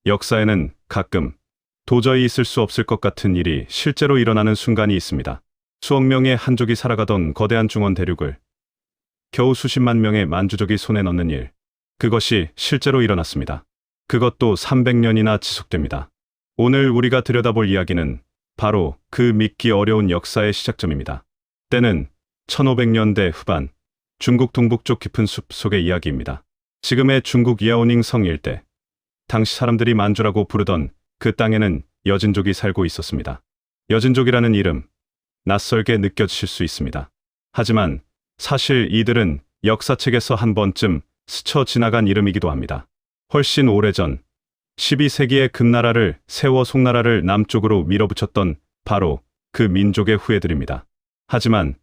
역사에는 가끔 도저히 있을 수 없을 것 같은 일이 실제로 일어나는 순간이 있습니다. 수억 명의 한족이 살아가던 거대한 중원 대륙을 겨우 수십만 명의 만주족이 손에 넣는 일. 그것이 실제로 일어났습니다. 그것도 300년이나 지속됩니다. 오늘 우리가 들여다볼 이야기는 바로 그 믿기 어려운 역사의 시작점입니다. 때는 1500년대 후반 중국 동북쪽 깊은 숲 속의 이야기입니다. 지금의 중국 야오닝성 일대. 당시 사람들이 만주라고 부르던 그 땅에는 여진족이 살고 있었습니다. 여진족이라는 이름, 낯설게 느껴지실 수 있습니다. 하지만 사실 이들은 역사책에서 한 번쯤 스쳐 지나간 이름이기도 합니다. 훨씬 오래전 12세기에 금나라를 세워 송나라를 남쪽으로 밀어붙였던 바로 그 민족의 후예들입니다. 하지만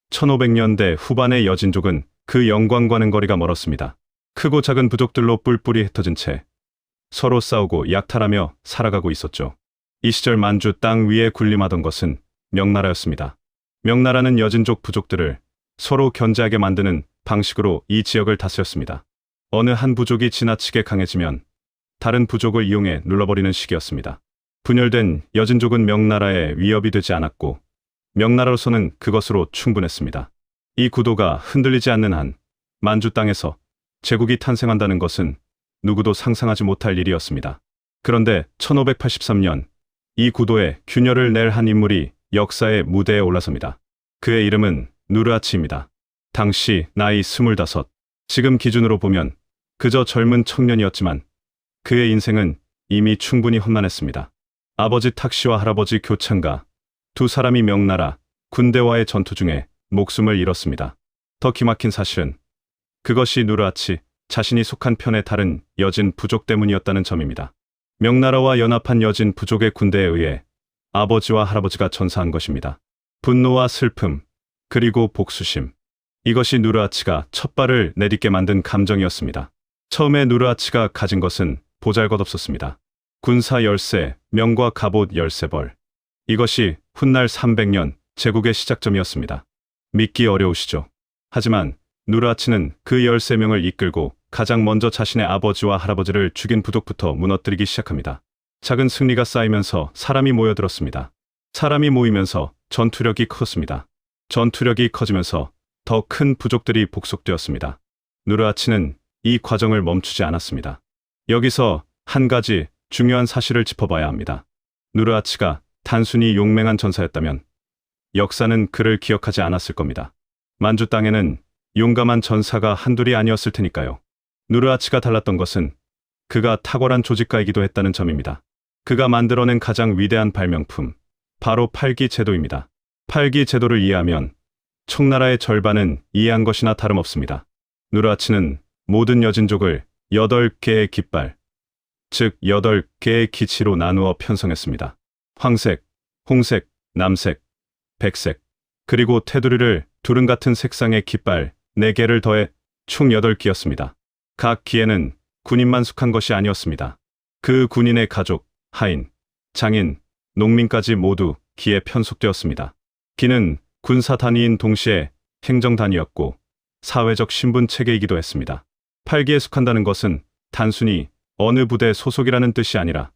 1500년대 후반의 여진족은 그 영광과는 거리가 멀었습니다. 크고 작은 부족들로 뿔뿔이 흩어진 채 서로 싸우고 약탈하며 살아가고 있었죠. 이 시절 만주 땅 위에 군림하던 것은 명나라였습니다. 명나라는 여진족 부족들을 서로 견제하게 만드는 방식으로 이 지역을 다스렸습니다. 어느 한 부족이 지나치게 강해지면 다른 부족을 이용해 눌러버리는 식이었습니다. 분열된 여진족은 명나라에 위협이 되지 않았고 명나라로서는 그것으로 충분했습니다. 이 구도가 흔들리지 않는 한 만주 땅에서 제국이 탄생한다는 것은 누구도 상상하지 못할 일이었습니다. 그런데 1583년 이 구도에 균열을 낼 한 인물이 역사의 무대에 올라섭니다. 그의 이름은 누르하치입니다. 당시 나이 25, 지금 기준으로 보면 그저 젊은 청년이었지만 그의 인생은 이미 충분히 험난했습니다. 아버지 탁시와 할아버지 교창가 두 사람이 명나라 군대와의 전투 중에 목숨을 잃었습니다. 더 기막힌 사실은 그것이 누르하치 자신이 속한 편의 다른 여진 부족 때문이었다는 점입니다. 명나라와 연합한 여진 부족의 군대에 의해 아버지와 할아버지가 전사한 것입니다. 분노와 슬픔, 그리고 복수심. 이것이 누르하치가 첫 발을 내딛게 만든 감정이었습니다. 처음에 누르하치가 가진 것은 보잘것없었습니다. 군사 열세, 명과 갑옷 13벌. 이것이 훗날 300년 제국의 시작점이었습니다. 믿기 어려우시죠? 하지만 누르하치는 그 13명을 이끌고 가장 먼저 자신의 아버지와 할아버지를 죽인 부족부터 무너뜨리기 시작합니다. 작은 승리가 쌓이면서 사람이 모여들었습니다. 사람이 모이면서 전투력이 컸습니다. 전투력이 커지면서 더 큰 부족들이 복속되었습니다. 누르하치는 이 과정을 멈추지 않았습니다. 여기서 한 가지 중요한 사실을 짚어봐야 합니다. 누르하치가 단순히 용맹한 전사였다면 역사는 그를 기억하지 않았을 겁니다. 만주 땅에는 용감한 전사가 한둘이 아니었을 테니까요. 누르하치가 달랐던 것은 그가 탁월한 조직가이기도 했다는 점입니다. 그가 만들어낸 가장 위대한 발명품, 바로 팔기 제도입니다. 팔기 제도를 이해하면 청나라의 절반은 이해한 것이나 다름없습니다. 누르하치는 모든 여진족을 8개의 깃발, 즉 8개의 기치로 나누어 편성했습니다. 황색, 홍색, 남색, 백색, 그리고 테두리를 두른 같은 색상의 깃발 4개를 더해 총 8기였습니다. 각 기에는 군인만 속한 것이 아니었습니다. 그 군인의 가족, 하인, 장인, 농민까지 모두 기에 편속되었습니다. 기는 군사 단위인 동시에 행정 단위였고 사회적 신분 체계이기도 했습니다. 팔기에 속한다는 것은 단순히 어느 부대 소속이라는 뜻이 아니라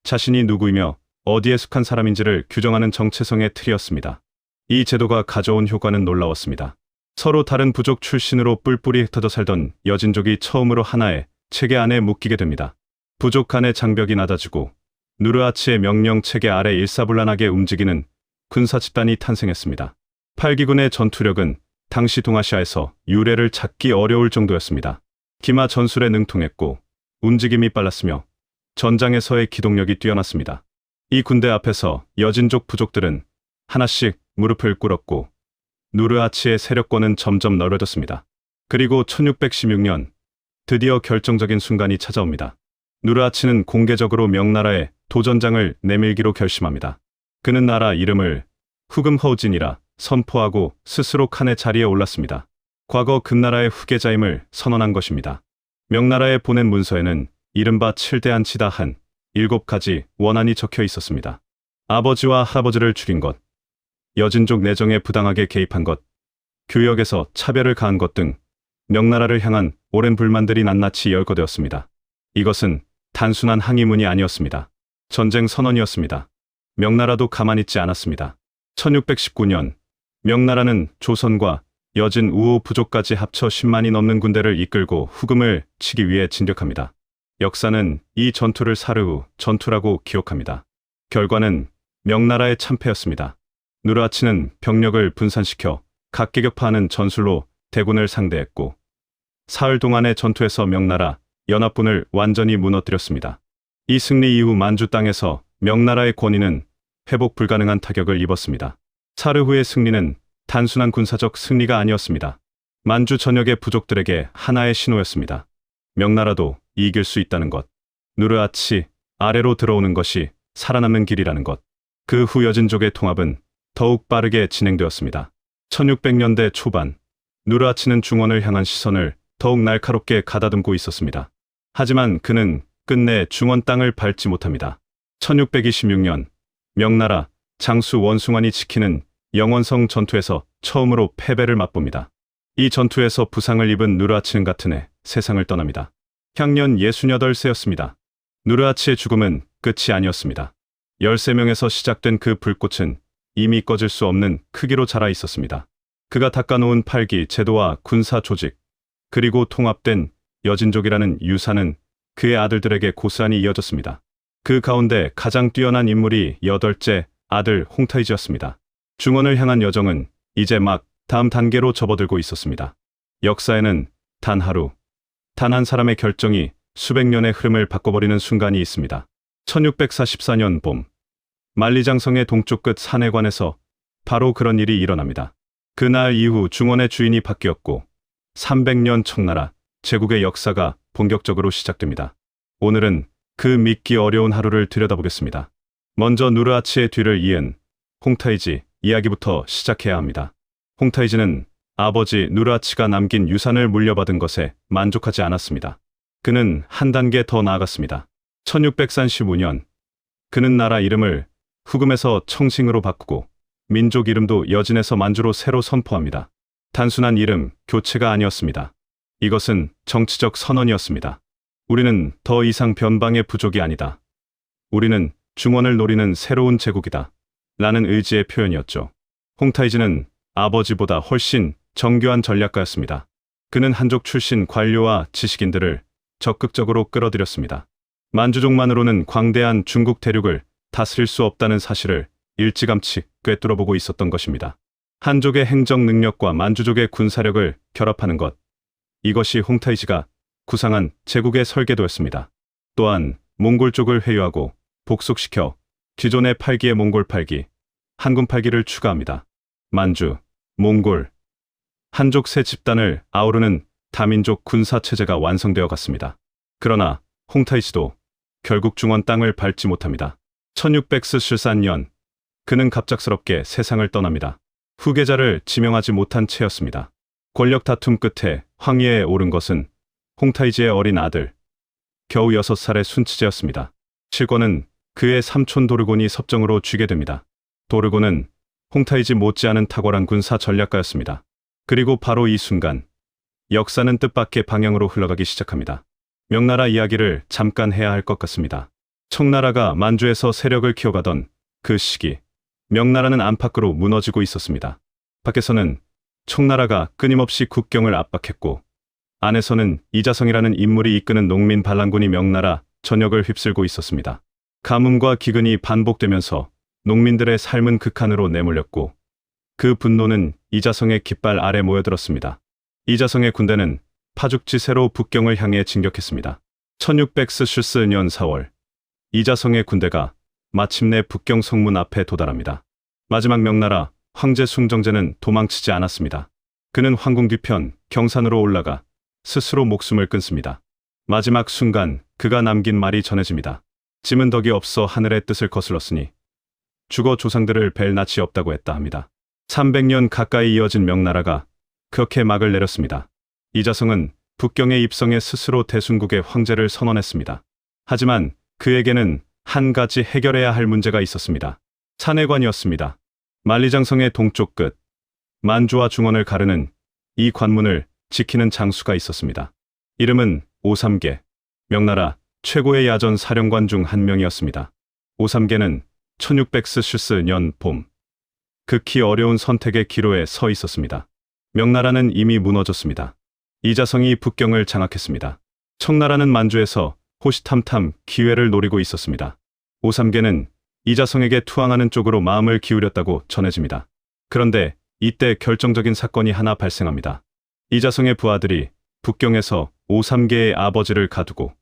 자신이 누구이며 어디에 속한 사람인지를 규정하는 정체성의 틀이었습니다. 이 제도가 가져온 효과는 놀라웠습니다. 서로 다른 부족 출신으로 뿔뿔이 흩어져 살던 여진족이 처음으로 하나의 체계 안에 묶이게 됩니다. 부족 간의 장벽이 낮아지고 누르하치의 명령 체계 아래 일사불란하게 움직이는 군사 집단이 탄생했습니다. 팔기군의 전투력은 당시 동아시아에서 유례를 찾기 어려울 정도였습니다. 기마 전술에 능통했고 움직임이 빨랐으며 전장에서의 기동력이 뛰어났습니다. 이 군대 앞에서 여진족 부족들은 하나씩 무릎을 꿇었고 누르하치의 세력권은 점점 넓어졌습니다. 그리고 1616년 드디어 결정적인 순간이 찾아옵니다. 누르하치는 공개적으로 명나라에 도전장을 내밀기로 결심합니다. 그는 나라 이름을 후금허우진이라 선포하고 스스로 칸의 자리에 올랐습니다. 과거 금나라의 후계자임을 선언한 것입니다. 명나라에 보낸 문서에는 이른바 7대한 치다한 7가지 원안이 적혀 있었습니다. 아버지와 할아버지를 죽인 것, 여진족 내정에 부당하게 개입한 것, 교역에서 차별을 가한 것 등 명나라를 향한 오랜 불만들이 낱낱이 열거되었습니다. 이것은 단순한 항의문이 아니었습니다. 전쟁 선언이었습니다. 명나라도 가만히 있지 않았습니다. 1619년 명나라는 조선과 여진 우호 부족까지 합쳐 10만이 넘는 군대를 이끌고 후금을 치기 위해 진격합니다. 역사는 이 전투를 사르후 전투라고 기억합니다. 결과는 명나라의 참패였습니다. 누르하치는 병력을 분산시켜 각계격파하는 전술로 대군을 상대했고 사흘 동안의 전투에서 명나라 연합군을 완전히 무너뜨렸습니다. 이 승리 이후 만주 땅에서 명나라의 권위는 회복 불가능한 타격을 입었습니다. 사르후의 승리는 단순한 군사적 승리가 아니었습니다. 만주 전역의 부족들에게 하나의 신호였습니다. 명나라도 이길 수 있다는 것. 누르하치 아래로 들어오는 것이 살아남는 길이라는 것. 그 후 여진족의 통합은 더욱 빠르게 진행되었습니다. 1600년대 초반 누르하치는 중원을 향한 시선을 더욱 날카롭게 가다듬고 있었습니다. 하지만 그는 끝내 중원 땅을 밟지 못합니다. 1626년 명나라 장수 원숭환이 지키는 영원성 전투에서 처음으로 패배를 맛봅니다. 이 전투에서 부상을 입은 누르하치는 같은 해 세상을 떠납니다. 향년 68세였습니다. 누르하치의 죽음은 끝이 아니었습니다. 13명에서 시작된 그 불꽃은 이미 꺼질 수 없는 크기로 자라 있었습니다. 그가 닦아놓은 팔기, 제도와 군사 조직, 그리고 통합된 여진족이라는 유산은 그의 아들들에게 고스란히 이어졌습니다. 그 가운데 가장 뛰어난 인물이 8째 아들 홍타이지였습니다. 중원을 향한 여정은 이제 막 다음 단계로 접어들고 있었습니다. 역사에는 단 하루, 단 한 사람의 결정이 수백 년의 흐름을 바꿔버리는 순간이 있습니다. 1644년 봄, 만리장성의 동쪽 끝 산해관에서 바로 그런 일이 일어납니다. 그날 이후 중원의 주인이 바뀌었고 300년 청나라 제국의 역사가 본격적으로 시작됩니다. 오늘은 그 믿기 어려운 하루를 들여다보겠습니다. 먼저 누르하치의 뒤를 이은 홍타이지 이야기부터 시작해야 합니다. 홍타이지는 아버지 누르하치가 남긴 유산을 물려받은 것에 만족하지 않았습니다. 그는 한 단계 더 나아갔습니다. 1635년 그는 나라 이름을 후금에서 청싱으로 바꾸고 민족 이름도 여진에서 만주로 새로 선포합니다. 단순한 이름 교체가 아니었습니다. 이것은 정치적 선언이었습니다. 우리는 더 이상 변방의 부족이 아니다. 우리는 중원을 노리는 새로운 제국이다. 라는 의지의 표현이었죠. 홍타이지는 아버지보다 훨씬 정교한 전략가였습니다. 그는 한족 출신 관료와 지식인들을 적극적으로 끌어들였습니다. 만주족만으로는 광대한 중국 대륙을 다스릴 수 없다는 사실을 일찌감치 꿰뚫어보고 있었던 것입니다. 한족의 행정 능력과 만주족의 군사력을 결합하는 것. 이것이 홍타이지가 구상한 제국의 설계도였습니다. 또한 몽골족을 회유하고 복속시켜 기존의 8기의 몽골 8기, 한군 8기를 추가합니다. 만주, 몽골, 한족 세 집단을 아우르는 다민족 군사체제가 완성되어 갔습니다. 그러나 홍타이지도 결국 중원 땅을 밟지 못합니다. 1614년 그는 갑작스럽게 세상을 떠납니다. 후계자를 지명하지 못한 채였습니다. 권력 다툼 끝에 황위에 오른 것은 홍타이지의 어린 아들, 겨우 6살의 순치제였습니다. 실권은 그의 삼촌 도르곤이 섭정으로 쥐게 됩니다. 도르곤은 홍타이지 못지않은 탁월한 군사 전략가였습니다. 그리고 바로 이 순간 역사는 뜻밖의 방향으로 흘러가기 시작합니다. 명나라 이야기를 잠깐 해야 할 것 같습니다. 청나라가 만주에서 세력을 키워가던 그 시기, 명나라는 안팎으로 무너지고 있었습니다. 밖에서는 청나라가 끊임없이 국경을 압박했고 안에서는 이자성이라는 인물이 이끄는 농민 반란군이 명나라 전역을 휩쓸고 있었습니다. 가뭄과 기근이 반복되면서 농민들의 삶은 극한으로 내몰렸고 그 분노는 이자성의 깃발 아래 모여들었습니다. 이자성의 군대는 파죽지세로 북경을 향해 진격했습니다. 1614년 4월 이자성의 군대가 마침내 북경 성문 앞에 도달합니다. 마지막 명나라 황제 숭정제는 도망치지 않았습니다. 그는 황궁 뒤편 경산으로 올라가 스스로 목숨을 끊습니다. 마지막 순간 그가 남긴 말이 전해집니다. 짐은 덕이 없어 하늘의 뜻을 거슬렀으니 죽어 조상들을 뵐 낯이 없다고 했다 합니다. 300년 가까이 이어진 명나라가 그렇게 막을 내렸습니다. 이자성은 북경에 입성해 스스로 대순국의 황제를 선언했습니다. 하지만 그에게는 한 가지 해결해야 할 문제가 있었습니다. 산해관이었습니다. 만리장성의 동쪽 끝, 만주와 중원을 가르는 이 관문을 지키는 장수가 있었습니다. 이름은 오삼계. 명나라 최고의 야전 사령관 중 한 명이었습니다. 오삼계는 1600년 봄, 극히 어려운 선택의 기로에 서 있었습니다. 명나라는 이미 무너졌습니다. 이자성이 북경을 장악했습니다. 청나라는 만주에서 호시탐탐 기회를 노리고 있었습니다. 오삼계는 이자성에게 투항하는 쪽으로 마음을 기울였다고 전해집니다. 그런데 이때 결정적인 사건이 하나 발생합니다. 이자성의 부하들이 북경에서 오삼계의 아버지를 가두고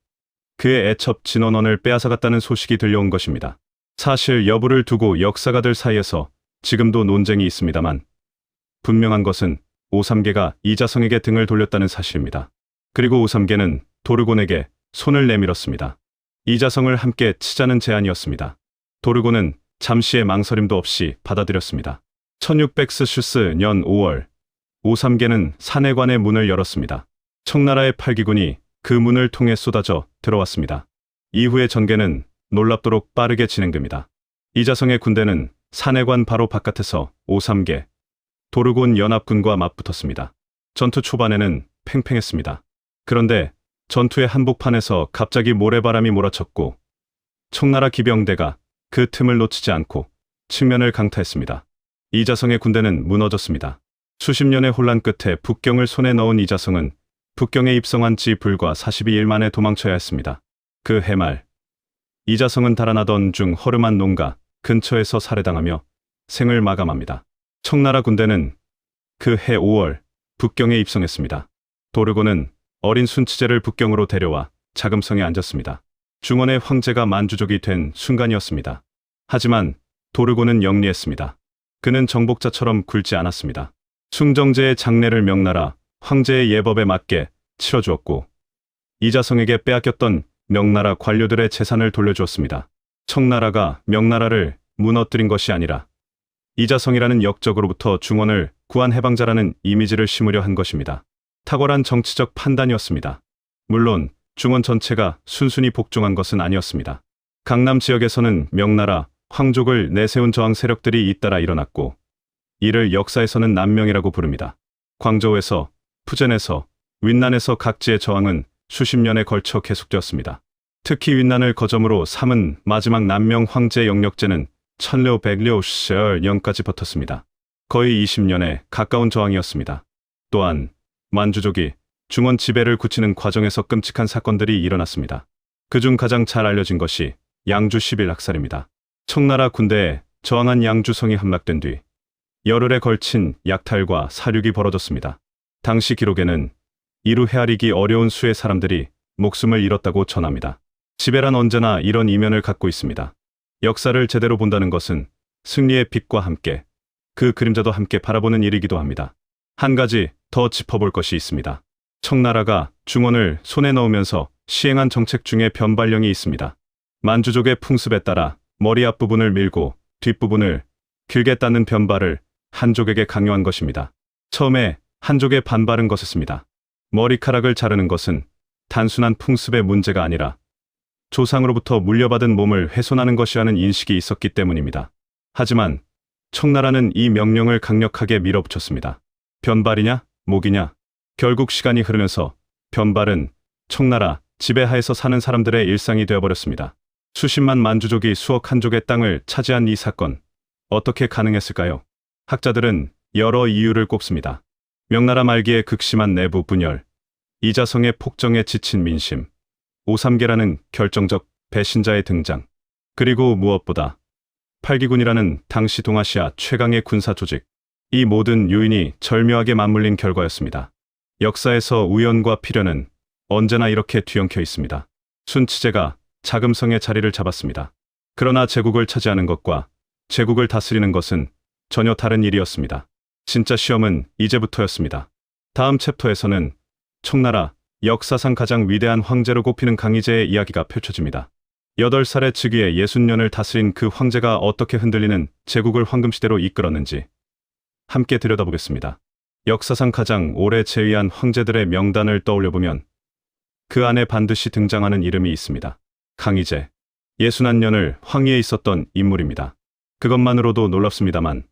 그의 애첩 진원원을 빼앗아갔다는 소식이 들려온 것입니다. 사실 여부를 두고 역사가들 사이에서 지금도 논쟁이 있습니다만 분명한 것은 오삼계가 이자성에게 등을 돌렸다는 사실입니다. 그리고 오삼계는 도르곤에게 손을 내밀었습니다. 이자성을 함께 치자는 제안이었습니다. 도르곤은 잠시의 망설임도 없이 받아들였습니다. 1600년 5월, 오삼계는 산해관의 문을 열었습니다. 청나라의 8기군이 그 문을 통해 쏟아져 들어왔습니다. 이후의 전개는 놀랍도록 빠르게 진행됩니다. 이자성의 군대는 산해관 바로 바깥에서 오삼계, 도르곤 연합군과 맞붙었습니다. 전투 초반에는 팽팽했습니다. 그런데 전투의 한복판에서 갑자기 모래바람이 몰아쳤고 청나라 기병대가 그 틈을 놓치지 않고 측면을 강타했습니다. 이자성의 군대는 무너졌습니다. 수십 년의 혼란 끝에 북경을 손에 넣은 이자성은 북경에 입성한 지 불과 42일 만에 도망쳐야 했습니다. 그 해말, 이자성은 달아나던 중 허름한 농가 근처에서 살해당하며 생을 마감합니다. 청나라 군대는 그 해 5월 북경에 입성했습니다. 도르곤은 어린 순치제를 북경으로 데려와 자금성에 앉았습니다. 중원의 황제가 만주족이 된 순간이었습니다. 하지만 도르곤은 영리했습니다. 그는 정복자처럼 굴지 않았습니다. 숭정제의 장례를 명나라 황제의 예법에 맞게 치러주었고 이자성에게 빼앗겼던 명나라 관료들의 재산을 돌려주었습니다. 청나라가 명나라를 무너뜨린 것이 아니라 이자성이라는 역적으로부터 중원을 구한 해방자라는 이미지를 심으려 한 것입니다. 탁월한 정치적 판단이었습니다. 물론 중원 전체가 순순히 복종한 것은 아니었습니다. 강남 지역에서는 명나라 황족을 내세운 저항 세력들이 잇따라 일어났고 이를 역사에서는 난명이라고 부릅니다. 광저우에서, 푸젠에서, 윈난에서 각지의 저항은 수십 년에 걸쳐 계속되었습니다. 특히 윈난을 거점으로 삼은 마지막 난명 황제 영력제는 천려 백려 년까지 버텼습니다. 거의 20년에 가까운 저항이었습니다. 또한 만주족이 중원 지배를 굳히는 과정에서 끔찍한 사건들이 일어났습니다. 그중 가장 잘 알려진 것이 양주 10일 학살입니다. 청나라 군대에 저항한 양주성이 함락된 뒤 열흘에 걸친 약탈과 사륙이 벌어졌습니다. 당시 기록에는 이루 헤아리기 어려운 수의 사람들이 목숨을 잃었다고 전합니다. 지배란 언제나 이런 이면을 갖고 있습니다. 역사를 제대로 본다는 것은 승리의 빛과 함께 그 그림자도 함께 바라보는 일이기도 합니다. 한 가지 더 짚어볼 것이 있습니다. 청나라가 중원을 손에 넣으면서 시행한 정책 중에 변발령이 있습니다. 만주족의 풍습에 따라 머리 앞부분을 밀고 뒷부분을 길게 따는 변발을 한족에게 강요한 것입니다. 처음에 한족의 반발은 거셌습니다. 머리카락을 자르는 것은 단순한 풍습의 문제가 아니라 조상으로부터 물려받은 몸을 훼손하는 것이라는 인식이 있었기 때문입니다. 하지만 청나라는 이 명령을 강력하게 밀어붙였습니다. 변발이냐, 목이냐. 결국 시간이 흐르면서 변발은 청나라 지배하에서 사는 사람들의 일상이 되어버렸습니다. 수십만 만주족이 수억 한족의 땅을 차지한 이 사건, 어떻게 가능했을까요? 학자들은 여러 이유를 꼽습니다. 명나라 말기의 극심한 내부 분열, 이자성의 폭정에 지친 민심, 오삼계라는 결정적 배신자의 등장, 그리고 무엇보다 8기군이라는 당시 동아시아 최강의 군사 조직, 이 모든 요인이 절묘하게 맞물린 결과였습니다. 역사에서 우연과 필연은 언제나 이렇게 뒤엉켜 있습니다. 순치제가 자금성의 자리를 잡았습니다. 그러나 제국을 차지하는 것과 제국을 다스리는 것은 전혀 다른 일이었습니다. 진짜 시험은 이제부터였습니다. 다음 챕터에서는 청나라 역사상 가장 위대한 황제로 꼽히는 강희제의 이야기가 펼쳐집니다. 8살의 즉위에 60년을 다스린 그 황제가 어떻게 흔들리는 제국을 황금시대로 이끌었는지 함께 들여다보겠습니다. 역사상 가장 오래 재위한 황제들의 명단을 떠올려보면 그 안에 반드시 등장하는 이름이 있습니다. 강희제. 61년을 황위에 있었던 인물입니다. 그것만으로도 놀랍습니다만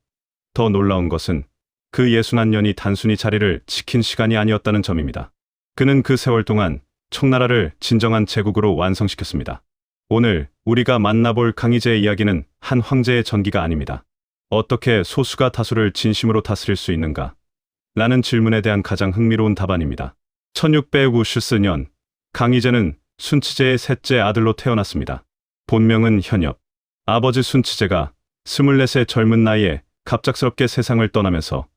더 놀라운 것은 그 61년이 단순히 자리를 지킨 시간이 아니었다는 점입니다. 그는 그 세월 동안 청나라를 진정한 제국으로 완성시켰습니다. 오늘 우리가 만나볼 강희제의 이야기는 한 황제의 전기가 아닙니다. 어떻게 소수가 다수를 진심으로 다스릴 수 있는가? 라는 질문에 대한 가장 흥미로운 답안입니다. 1654년 강희제는 순치제의 셋째 아들로 태어났습니다. 본명은 현엽. 아버지 순치제가 24의 젊은 나이에 갑작스럽게 세상을 떠나면서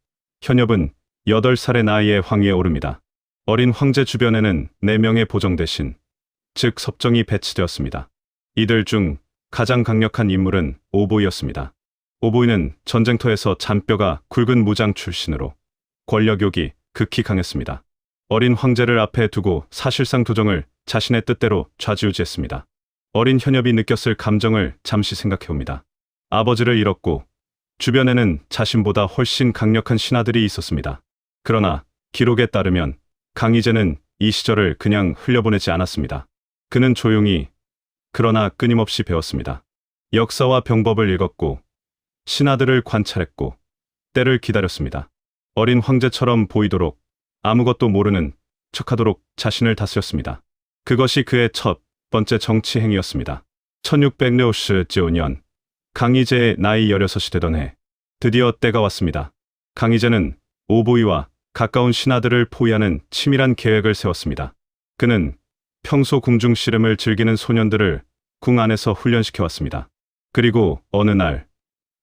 현엽은 8살의 나이에 황위에 오릅니다. 어린 황제 주변에는 4명의 보정 대신, 즉 섭정이 배치되었습니다. 이들 중 가장 강력한 인물은 오보이였습니다. 오보이는 전쟁터에서 잔뼈가 굵은 무장 출신으로 권력욕이 극히 강했습니다. 어린 황제를 앞에 두고 사실상 도정을 자신의 뜻대로 좌지우지했습니다. 어린 현엽이 느꼈을 감정을 잠시 생각해봅니다. 아버지를 잃었고 주변에는 자신보다 훨씬 강력한 신하들이 있었습니다. 그러나 기록에 따르면 강희제는 이 시절을 그냥 흘려보내지 않았습니다. 그는 조용히 그러나 끊임없이 배웠습니다. 역사와 병법을 읽었고 신하들을 관찰했고 때를 기다렸습니다. 어린 황제처럼 보이도록 아무것도 모르는 척하도록 자신을 다스렸습니다. 그것이 그의 첫 번째 정치 행위였습니다. 1655년 강희제의 나이 16이 되던 해 드디어 때가 왔습니다. 강희제는 오보이와 가까운 신하들을 포위하는 치밀한 계획을 세웠습니다. 그는 평소 궁중 씨름을 즐기는 소년들을 궁 안에서 훈련시켜 왔습니다. 그리고 어느 날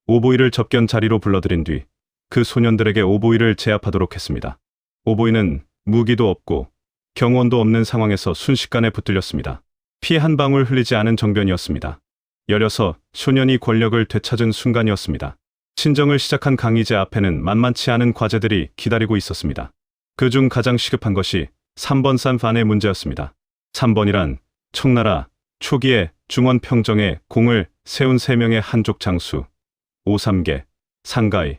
오보이를 접견 자리로 불러들인 뒤 그 소년들에게 오보이를 제압하도록 했습니다. 오보이는 무기도 없고 경원도 없는 상황에서 순식간에 붙들렸습니다. 피 한 방울 흘리지 않은 정변이었습니다. 16 소년이 권력을 되찾은 순간이었습니다. 친정을 시작한 강희제 앞에는 만만치 않은 과제들이 기다리고 있었습니다. 그중 가장 시급한 것이 3번 산판의 문제였습니다. 3번이란 청나라 초기에 중원 평정에 공을 세운 3명의 한족 장수 오삼계, 상가이,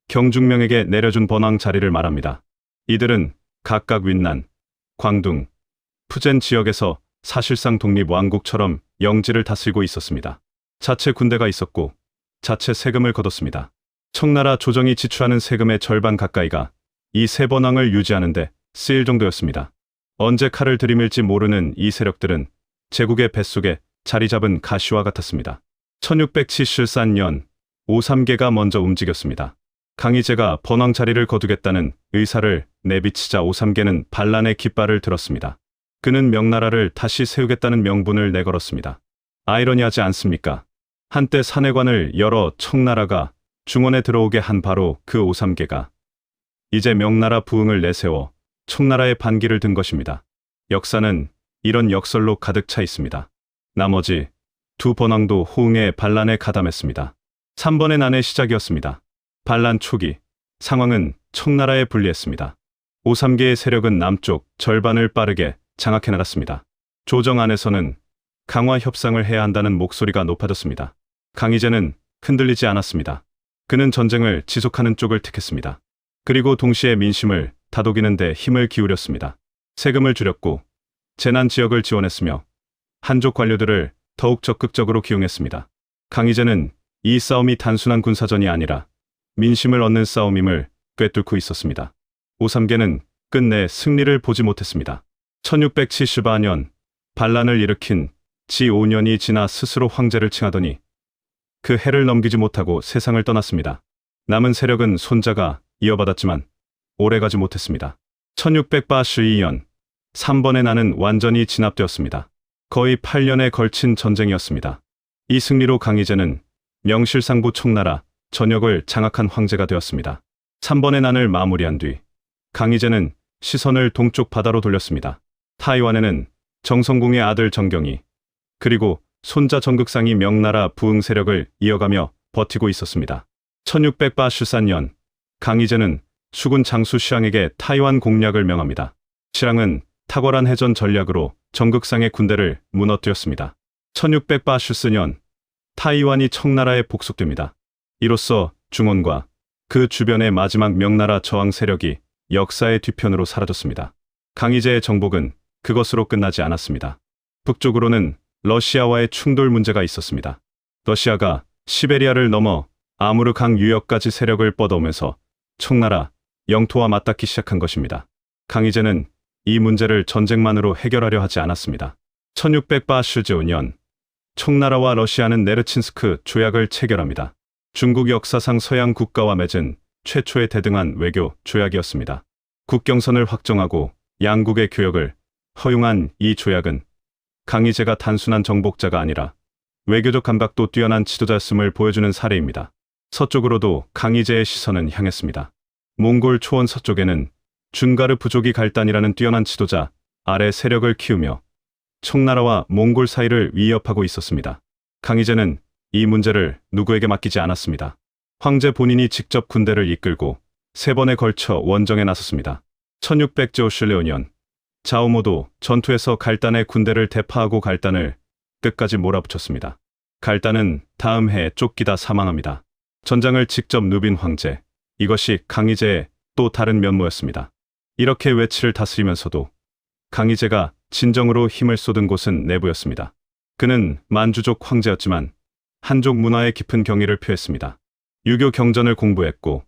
경중명에게 내려준 번왕 자리를 말합니다. 이들은 각각 윈난, 광둥, 푸젠 지역에서 사실상 독립 왕국처럼 영지를 다스리고 있었습니다. 자체 군대가 있었고 자체 세금을 거뒀습니다. 청나라 조정이 지출하는 세금의 절반 가까이가 이 세 번왕을 유지하는데 쓰일 정도였습니다. 언제 칼을 들이밀지 모르는 이 세력들은 제국의 뱃속에 자리 잡은 가시와 같았습니다. 1674년 오삼계가 먼저 움직였습니다. 강희제가 번왕 자리를 거두겠다는 의사를 내비치자 오삼계는 반란의 깃발을 들었습니다. 그는 명나라를 다시 세우겠다는 명분을 내걸었습니다. 아이러니하지 않습니까? 한때 사내관을 열어 청나라가 중원에 들어오게 한 바로 그 오삼계가 이제 명나라 부흥을 내세워 청나라의 반기를 든 것입니다. 역사는 이런 역설로 가득 차 있습니다. 나머지 두 번왕도 호응해 반란에 가담했습니다. 3번의 난의 시작이었습니다. 반란 초기 상황은 청나라에 불리했습니다. 오삼계의 세력은 남쪽 절반을 빠르게 장악해 나갔습니다. 조정 안에서는 강화 협상을 해야 한다는 목소리가 높아졌습니다. 강희제는 흔들리지 않았습니다. 그는 전쟁을 지속하는 쪽을 택했습니다. 그리고 동시에 민심을 다독이는 데 힘을 기울였습니다. 세금을 줄였고 재난 지역을 지원했으며 한족 관료들을 더욱 적극적으로 기용했습니다. 강희제는 이 싸움이 단순한 군사전이 아니라 민심을 얻는 싸움임을 꿰뚫고 있었습니다. 오삼계는 끝내 승리를 보지 못했습니다. 1674년 반란을 일으킨 지 5년이 지나 스스로 황제를 칭하더니 그 해를 넘기지 못하고 세상을 떠났습니다. 남은 세력은 손자가 이어받았지만 오래가지 못했습니다. 1682년 3번의 난은 완전히 진압되었습니다. 거의 8년에 걸친 전쟁이었습니다. 이 승리로 강희제는 명실상부 청나라 전역을 장악한 황제가 되었습니다. 3번의 난을 마무리한 뒤 강희제는 시선을 동쪽 바다로 돌렸습니다. 타이완에는 정성궁의 아들 정경이 그리고 손자 정극상이 명나라 부흥 세력을 이어가며 버티고 있었습니다. 1684년 강희제는 수군 장수 시랑에게 타이완 공략을 명합니다. 시랑은 탁월한 해전 전략으로 정극상의 군대를 무너뜨렸습니다. 1684년 타이완이 청나라에 복속됩니다. 이로써 중원과 그 주변의 마지막 명나라 저항 세력이 역사의 뒤편으로 사라졌습니다. 강희제의 정복은 그것으로 끝나지 않았습니다. 북쪽으로는 러시아와의 충돌 문제가 있었습니다. 러시아가 시베리아를 넘어 아무르강 유역까지 세력을 뻗어오면서 청나라 영토와 맞닿기 시작한 것입니다. 강희제는 이 문제를 전쟁만으로 해결하려 하지 않았습니다. 1685년 청나라와 러시아는 네르친스크 조약을 체결합니다. 중국 역사상 서양 국가와 맺은 최초의 대등한 외교 조약이었습니다. 국경선을 확정하고 양국의 교역을 허용한 이 조약은 강희제가 단순한 정복자가 아니라 외교적 감각도 뛰어난 지도자였음을 보여주는 사례입니다. 서쪽으로도 강희제의 시선은 향했습니다. 몽골 초원 서쪽에는 준가르 부족이 갈단이라는 뛰어난 지도자 아래 세력을 키우며 청나라와 몽골 사이를 위협하고 있었습니다. 강희제는 이 문제를 누구에게 맡기지 않았습니다. 황제 본인이 직접 군대를 이끌고 3번에 걸쳐 원정에 나섰습니다. 1695년 자오모도 전투에서 갈단의 군대를 대파하고 갈단을 끝까지 몰아붙였습니다. 갈단은 다음 해에 쫓기다 사망합니다. 전장을 직접 누빈 황제, 이것이 강희제의 또 다른 면모였습니다. 이렇게 외치를 다스리면서도 강희제가 진정으로 힘을 쏟은 곳은 내부였습니다. 그는 만주족 황제였지만 한족 문화에 깊은 경의를 표했습니다. 유교 경전을 공부했고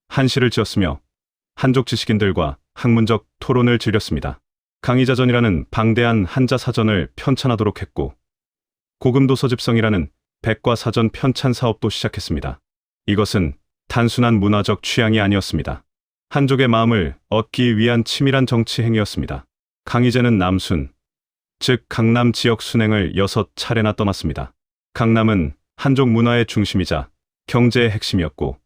한시를 지었으며 한족 지식인들과 학문적 토론을 즐겼습니다. 강희자전이라는 방대한 한자 사전을 편찬하도록 했고 고금도서 집성이라는 백과사전 편찬 사업도 시작했습니다. 이것은 단순한 문화적 취향이 아니었습니다. 한족의 마음을 얻기 위한 치밀한 정치 행위였습니다. 강희제는 남순, 즉 강남 지역 순행을 6차례나 떠났습니다. 강남은 한족 문화의 중심이자 경제의 핵심이었고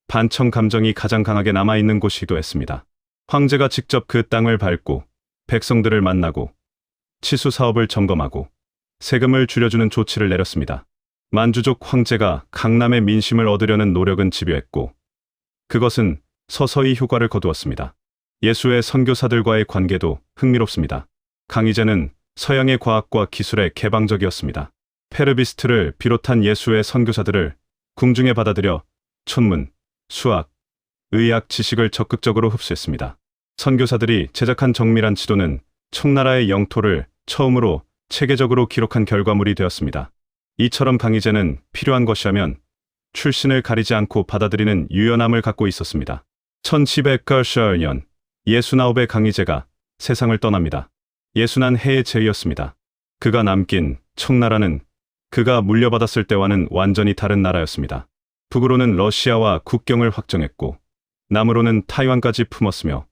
반청 감정이 가장 강하게 남아있는 곳이기도 했습니다. 황제가 직접 그 땅을 밟고 백성들을 만나고 치수 사업을 점검하고 세금을 줄여주는 조치를 내렸습니다. 만주족 황제가 강남의 민심을 얻으려는 노력은 집요했고 그것은 서서히 효과를 거두었습니다. 예수의 선교사들과의 관계도 흥미롭습니다. 강희제는 서양의 과학과 기술에 개방적이었습니다. 페르비스트를 비롯한 예수의 선교사들을 궁중에 받아들여 천문, 수학, 의학 지식을 적극적으로 흡수했습니다. 선교사들이 제작한 정밀한 지도는 청나라의 영토를 처음으로 체계적으로 기록한 결과물이 되었습니다. 이처럼 강희제는 필요한 것이라면 출신을 가리지 않고 받아들이는 유연함을 갖고 있었습니다. 1790년 69의 강희제가 세상을 떠납니다. 61해의 제위였습니다. 그가 남긴 청나라는 그가 물려받았을 때와는 완전히 다른 나라였습니다. 북으로는 러시아와 국경을 확정했고 남으로는 타이완까지 품었으며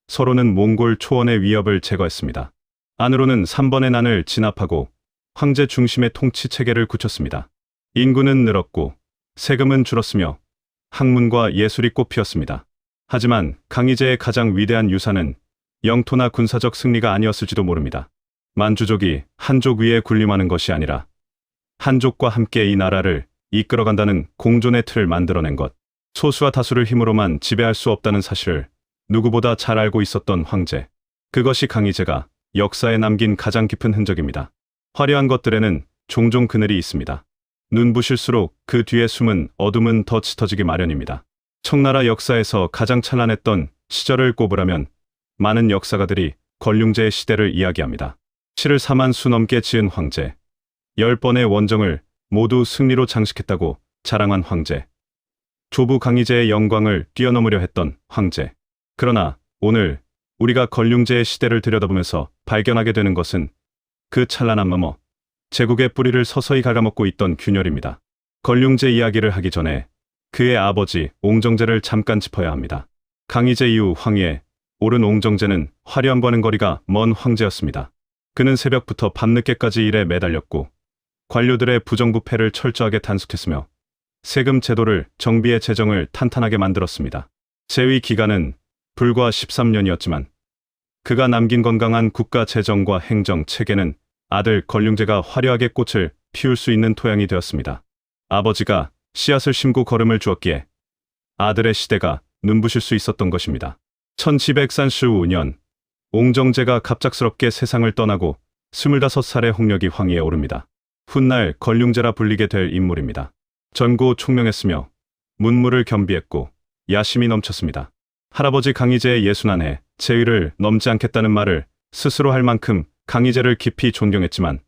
서로는 몽골 초원의 위협을 제거했습니다. 안으로는 3번의 난을 진압하고 황제 중심의 통치 체계를 굳혔습니다. 인구는 늘었고 세금은 줄었으며 학문과 예술이 꽃피었습니다. 하지만 강희제의 가장 위대한 유산은 영토나 군사적 승리가 아니었을지도 모릅니다. 만주족이 한족 위에 군림하는 것이 아니라 한족과 함께 이 나라를 이끌어간다는 공존의 틀을 만들어낸 것. 소수와 다수를 힘으로만 지배할 수 없다는 사실을 누구보다 잘 알고 있었던 황제. 그것이 강희제가 역사에 남긴 가장 깊은 흔적입니다. 화려한 것들에는 종종 그늘이 있습니다. 눈부실수록 그 뒤에 숨은 어둠은 더 짙어지기 마련입니다. 청나라 역사에서 가장 찬란했던 시절을 꼽으라면 많은 역사가들이 걸륭제의 시대를 이야기합니다. 시를 4만 수 넘게 지은 황제, 10번의 원정을 모두 승리로 장식했다고 자랑한 황제, 조부 강희제의 영광을 뛰어넘으려 했던 황제. 그러나 오늘 우리가 걸륭제의 시대를 들여다보면서 발견하게 되는 것은 그 찬란한 너머 제국의 뿌리를 서서히 갉아먹고 있던 균열입니다. 걸륭제 이야기를 하기 전에 그의 아버지 옹정제를 잠깐 짚어야 합니다. 강희제 이후 황위에 오른 옹정제는 화려함과는 거리가 먼 황제였습니다. 그는 새벽부터 밤늦게까지 일에 매달렸고 관료들의 부정부패를 철저하게 단속했으며 세금 제도를 정비해 재정을 탄탄하게 만들었습니다. 재위 기간은 불과 13년이었지만 그가 남긴 건강한 국가 재정과 행정 체계는 아들 걸륭제가 화려하게 꽃을 피울 수 있는 토양이 되었습니다. 아버지가 씨앗을 심고 걸음을 주었기에 아들의 시대가 눈부실 수 있었던 것입니다. 1735년 옹정제가 갑작스럽게 세상을 떠나고 25살의 홍력이 황위에 오릅니다. 훗날 걸륭제라 불리게 될 인물입니다. 전고 총명했으며 문무를 겸비했고 야심이 넘쳤습니다. 할아버지 강희제의 61해 제위를 넘지 않겠다는 말을 스스로 할 만큼 강희제를 깊이 존경했지만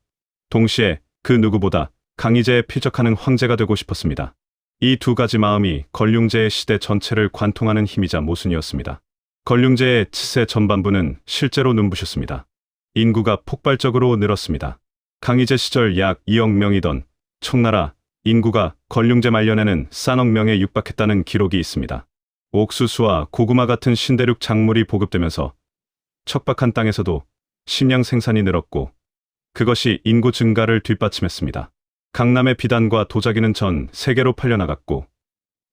동시에 그 누구보다 강희제에 필적하는 황제가 되고 싶었습니다. 이 두 가지 마음이 걸륭제의 시대 전체를 관통하는 힘이자 모순이었습니다. 걸륭제의 치세 전반부는 실제로 눈부셨습니다. 인구가 폭발적으로 늘었습니다. 강희제 시절 약 2억 명이던 청나라 인구가 걸륭제 말년에는 3억 명에 육박했다는 기록이 있습니다. 옥수수와 고구마 같은 신대륙 작물이 보급되면서 척박한 땅에서도 식량 생산이 늘었고 그것이 인구 증가를 뒷받침했습니다. 강남의 비단과 도자기는 전 세계로 팔려나갔고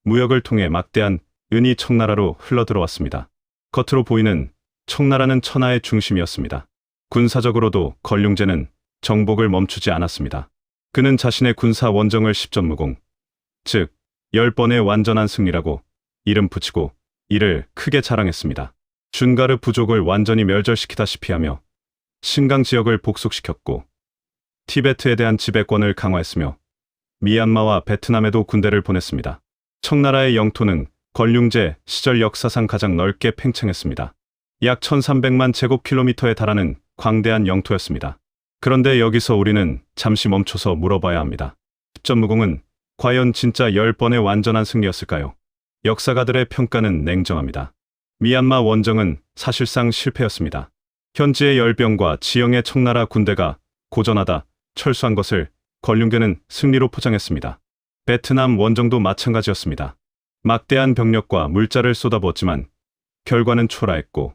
무역을 통해 막대한 은이 청나라로 흘러들어왔습니다. 겉으로 보이는 청나라는 천하의 중심이었습니다. 군사적으로도 걸륭제는 정복을 멈추지 않았습니다. 그는 자신의 군사 원정을 10전무공, 즉 10번의 완전한 승리라고 이름 붙이고 이를 크게 자랑했습니다. 준가르 부족을 완전히 멸절시키다시피 하며 신강 지역을 복속시켰고 티베트에 대한 지배권을 강화했으며 미얀마와 베트남에도 군대를 보냈습니다. 청나라의 영토는 걸륭제 시절 역사상 가장 넓게 팽창했습니다. 약 1300만 제곱킬로미터에 달하는 광대한 영토였습니다. 그런데 여기서 우리는 잠시 멈춰서 물어봐야 합니다. 십전무공은 과연 진짜 10번의 완전한 승리였을까요? 역사가들의 평가는 냉정합니다. 미얀마 원정은 사실상 실패였습니다. 현지의 열병과 지형의 청나라 군대가 고전하다 철수한 것을 걸륭제는 승리로 포장했습니다. 베트남 원정도 마찬가지였습니다. 막대한 병력과 물자를 쏟아부었지만 결과는 초라했고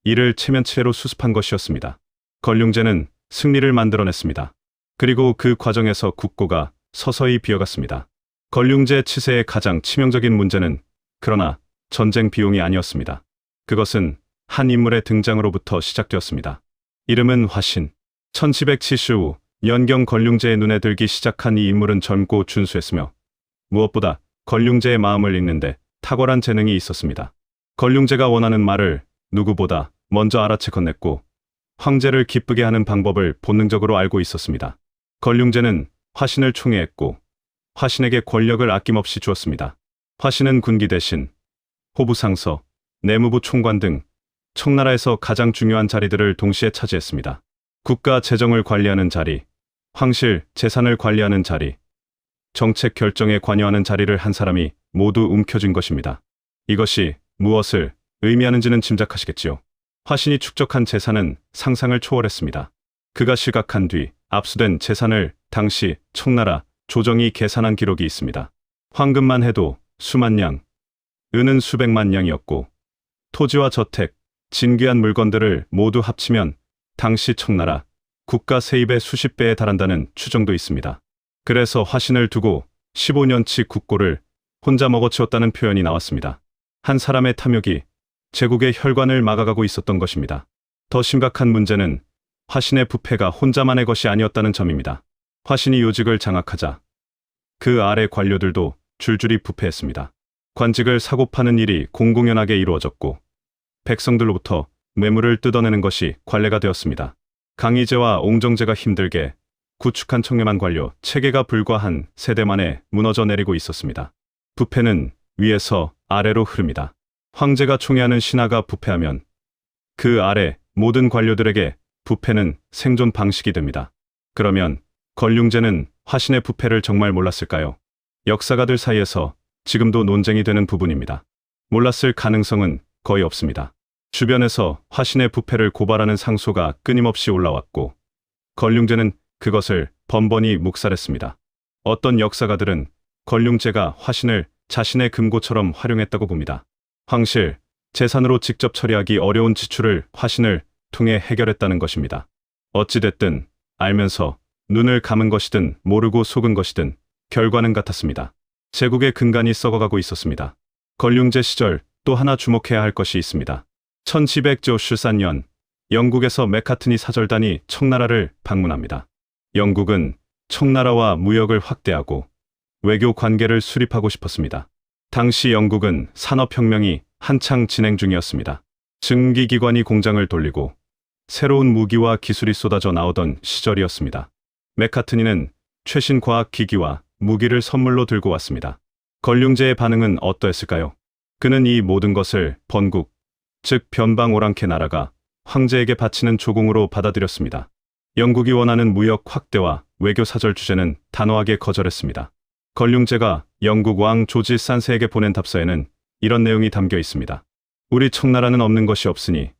이를 체면치레로 수습한 것이었습니다. 걸륭제는 승리를 만들어냈습니다. 그리고 그 과정에서 국고가 서서히 비어갔습니다. 걸륭제 치세의 가장 치명적인 문제는 그러나 전쟁 비용이 아니었습니다. 그것은 한 인물의 등장으로부터 시작되었습니다. 이름은 화신. 1770년 걸륭제의 눈에 들기 시작한 이 인물은 젊고 준수했으며 무엇보다 걸륭제의 마음을 읽는데 탁월한 재능이 있었습니다. 걸륭제가 원하는 말을 누구보다 먼저 알아채 건넸고 황제를 기쁘게 하는 방법을 본능적으로 알고 있었습니다. 걸륭제는 화신을 총애했고 화신에게 권력을 아낌없이 주었습니다. 화신은 군기 대신 호부상서, 내무부 총관 등 청나라에서 가장 중요한 자리들을 동시에 차지했습니다. 국가 재정을 관리하는 자리, 황실 재산을 관리하는 자리, 정책 결정에 관여하는 자리를 한 사람이 모두 움켜쥔 것입니다. 이것이 무엇을 의미하는지는 짐작하시겠지요. 화신이 축적한 재산은 상상을 초월했습니다. 그가 실각한 뒤 압수된 재산을 당시 청나라 조정이 계산한 기록이 있습니다. 황금만 해도 수만 냥, 은은 수백만 냥이었고 토지와 저택, 진귀한 물건들을 모두 합치면 당시 청나라 국가 세입의 수십 배에 달한다는 추정도 있습니다. 그래서 화신을 두고 15년치 국고를 혼자 먹어치웠다는 표현이 나왔습니다. 한 사람의 탐욕이 제국의 혈관을 막아가고 있었던 것입니다. 더 심각한 문제는 화신의 부패가 혼자만의 것이 아니었다는 점입니다. 화신이 요직을 장악하자 그 아래 관료들도 줄줄이 부패했습니다. 관직을 사고 파는 일이 공공연하게 이루어졌고 백성들로부터 뇌물을 뜯어내는 것이 관례가 되었습니다. 강희제와 옹정제가 힘들게 구축한 청렴한 관료 체계가 불과 한 세대 만에 무너져 내리고 있었습니다. 부패는 위에서 아래로 흐릅니다. 황제가 총애하는 신하가 부패하면 그 아래 모든 관료들에게 부패는 생존 방식이 됩니다. 그러면 걸륭제는 화신의 부패를 정말 몰랐을까요? 역사가들 사이에서 지금도 논쟁이 되는 부분입니다. 몰랐을 가능성은 거의 없습니다. 주변에서 화신의 부패를 고발하는 상소가 끊임없이 올라왔고 걸륭제는 그것을 번번이 묵살했습니다. 어떤 역사가들은 걸륭제가 화신을 자신의 금고처럼 활용했다고 봅니다. 황실, 재산으로 직접 처리하기 어려운 지출을 화신을 통해 해결했다는 것입니다. 어찌됐든 알면서 눈을 감은 것이든 모르고 속은 것이든 결과는 같았습니다. 제국의 근간이 썩어가고 있었습니다. 걸륭제 시절 또 하나 주목해야 할 것이 있습니다. 1794년 영국에서 맥카트니 사절단이 청나라를 방문합니다. 영국은 청나라와 무역을 확대하고 외교 관계를 수립하고 싶었습니다. 당시 영국은 산업혁명이 한창 진행 중이었습니다. 증기기관이 공장을 돌리고 새로운 무기와 기술이 쏟아져 나오던 시절이었습니다. 맥카트니는 최신 과학기기와 무기를 선물로 들고 왔습니다. 걸륭제의 반응은 어떠했을까요? 그는 이 모든 것을 번국, 즉 변방 오랑캐 나라가 황제에게 바치는 조공으로 받아들였습니다. 영국이 원하는 무역 확대와 외교 사절 주제는 단호하게 거절했습니다. 걸륭제가 영국 왕 조지 산세에게 보낸 답서에는 이런 내용이 담겨 있습니다. 우리 청나라는 없는 것이 없으니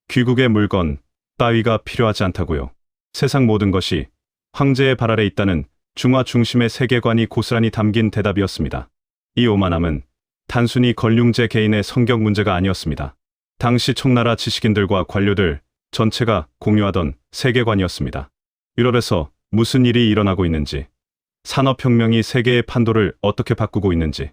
귀국의 물건 따위가 필요하지 않다고요. 세상 모든 것이 황제의 발 아래 있다는 중화 중심의 세계관이 고스란히 담긴 대답이었습니다. 이 오만함은 단순히 걸륭제 개인의 성격 문제가 아니었습니다. 당시 청나라 지식인들과 관료들 전체가 공유하던 세계관이었습니다. 유럽에서 무슨 일이 일어나고 있는지, 산업혁명이 세계의 판도를 어떻게 바꾸고 있는지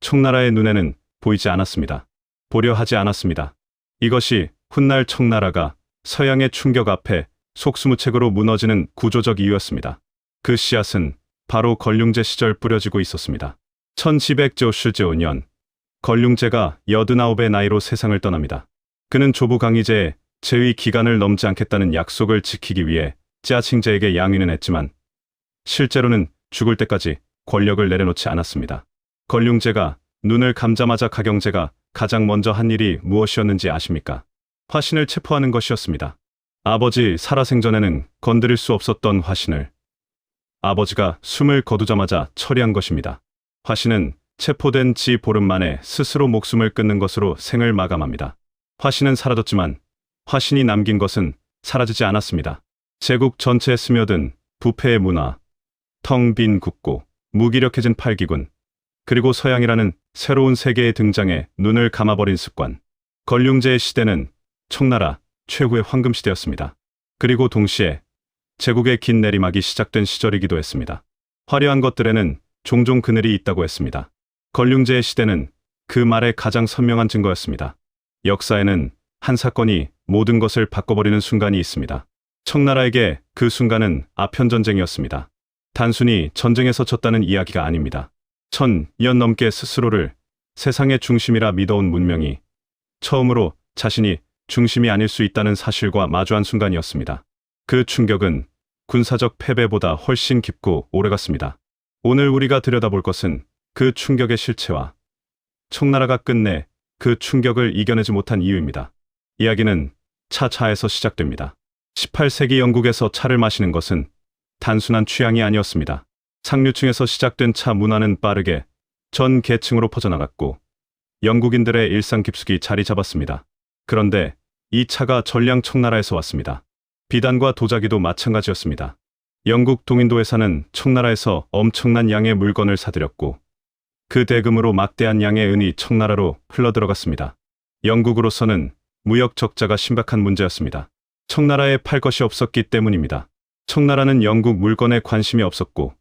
청나라의 눈에는 보이지 않았습니다. 보려 하지 않았습니다. 이것이 훗날 청나라가 서양의 충격 앞에 속수무책으로 무너지는 구조적 이유였습니다. 그 씨앗은 바로 걸륭제 시절 뿌려지고 있었습니다. 1295년 걸륭제가 89의 나이로 세상을 떠납니다. 그는 조부 강희제의 재위 기간을 넘지 않겠다는 약속을 지키기 위해 짜칭제에게 양위는 했지만 실제로는 죽을 때까지 권력을 내려놓지 않았습니다. 걸륭제가 눈을 감자마자 가경제가 가장 먼저 한 일이 무엇이었는지 아십니까? 화신을 체포하는 것이었습니다. 아버지 살아생전에는 건드릴 수 없었던 화신을 아버지가 숨을 거두자마자 처리한 것입니다. 화신은 체포된 지 보름 만에 스스로 목숨을 끊는 것으로 생을 마감합니다. 화신은 사라졌지만 화신이 남긴 것은 사라지지 않았습니다. 제국 전체에 스며든 부패의 문화, 텅 빈 국고, 무기력해진 팔기군, 그리고 서양이라는 새로운 세계의 등장에 눈을 감아버린 습관. 걸륭제의 시대는 청나라 최후의 황금시대였습니다. 그리고 동시에 제국의 긴 내리막이 시작된 시절이기도 했습니다. 화려한 것들에는 종종 그늘이 있다고 했습니다. 걸륭제의 시대는 그 말의 가장 선명한 증거였습니다. 역사에는 한 사건이 모든 것을 바꿔버리는 순간이 있습니다. 청나라에게 그 순간은 아편전쟁이었습니다. 단순히 전쟁에서 졌다는 이야기가 아닙니다. 1000년 넘게 스스로를 세상의 중심이라 믿어온 문명이 처음으로 자신이 중심이 아닐 수 있다는 사실과 마주한 순간이었습니다. 그 충격은 군사적 패배보다 훨씬 깊고 오래갔습니다. 오늘 우리가 들여다볼 것은 그 충격의 실체와 청나라가 끝내 그 충격을 이겨내지 못한 이유입니다. 이야기는 차에서 시작됩니다. 18세기 영국에서 차를 마시는 것은 단순한 취향이 아니었습니다. 상류층에서 시작된 차 문화는 빠르게 전 계층으로 퍼져나갔고 영국인들의 일상 깊숙이 자리 잡았습니다. 그런데 이 차가 전량 청나라에서 왔습니다. 비단과 도자기도 마찬가지였습니다. 영국 동인도 회사는 청나라에서 엄청난 양의 물건을 사들였고 그 대금으로 막대한 양의 은이 청나라로 흘러들어갔습니다. 영국으로서는 무역 적자가 심각한 문제였습니다. 청나라에 팔 것이 없었기 때문입니다. 청나라는 영국 물건에 관심이 없었고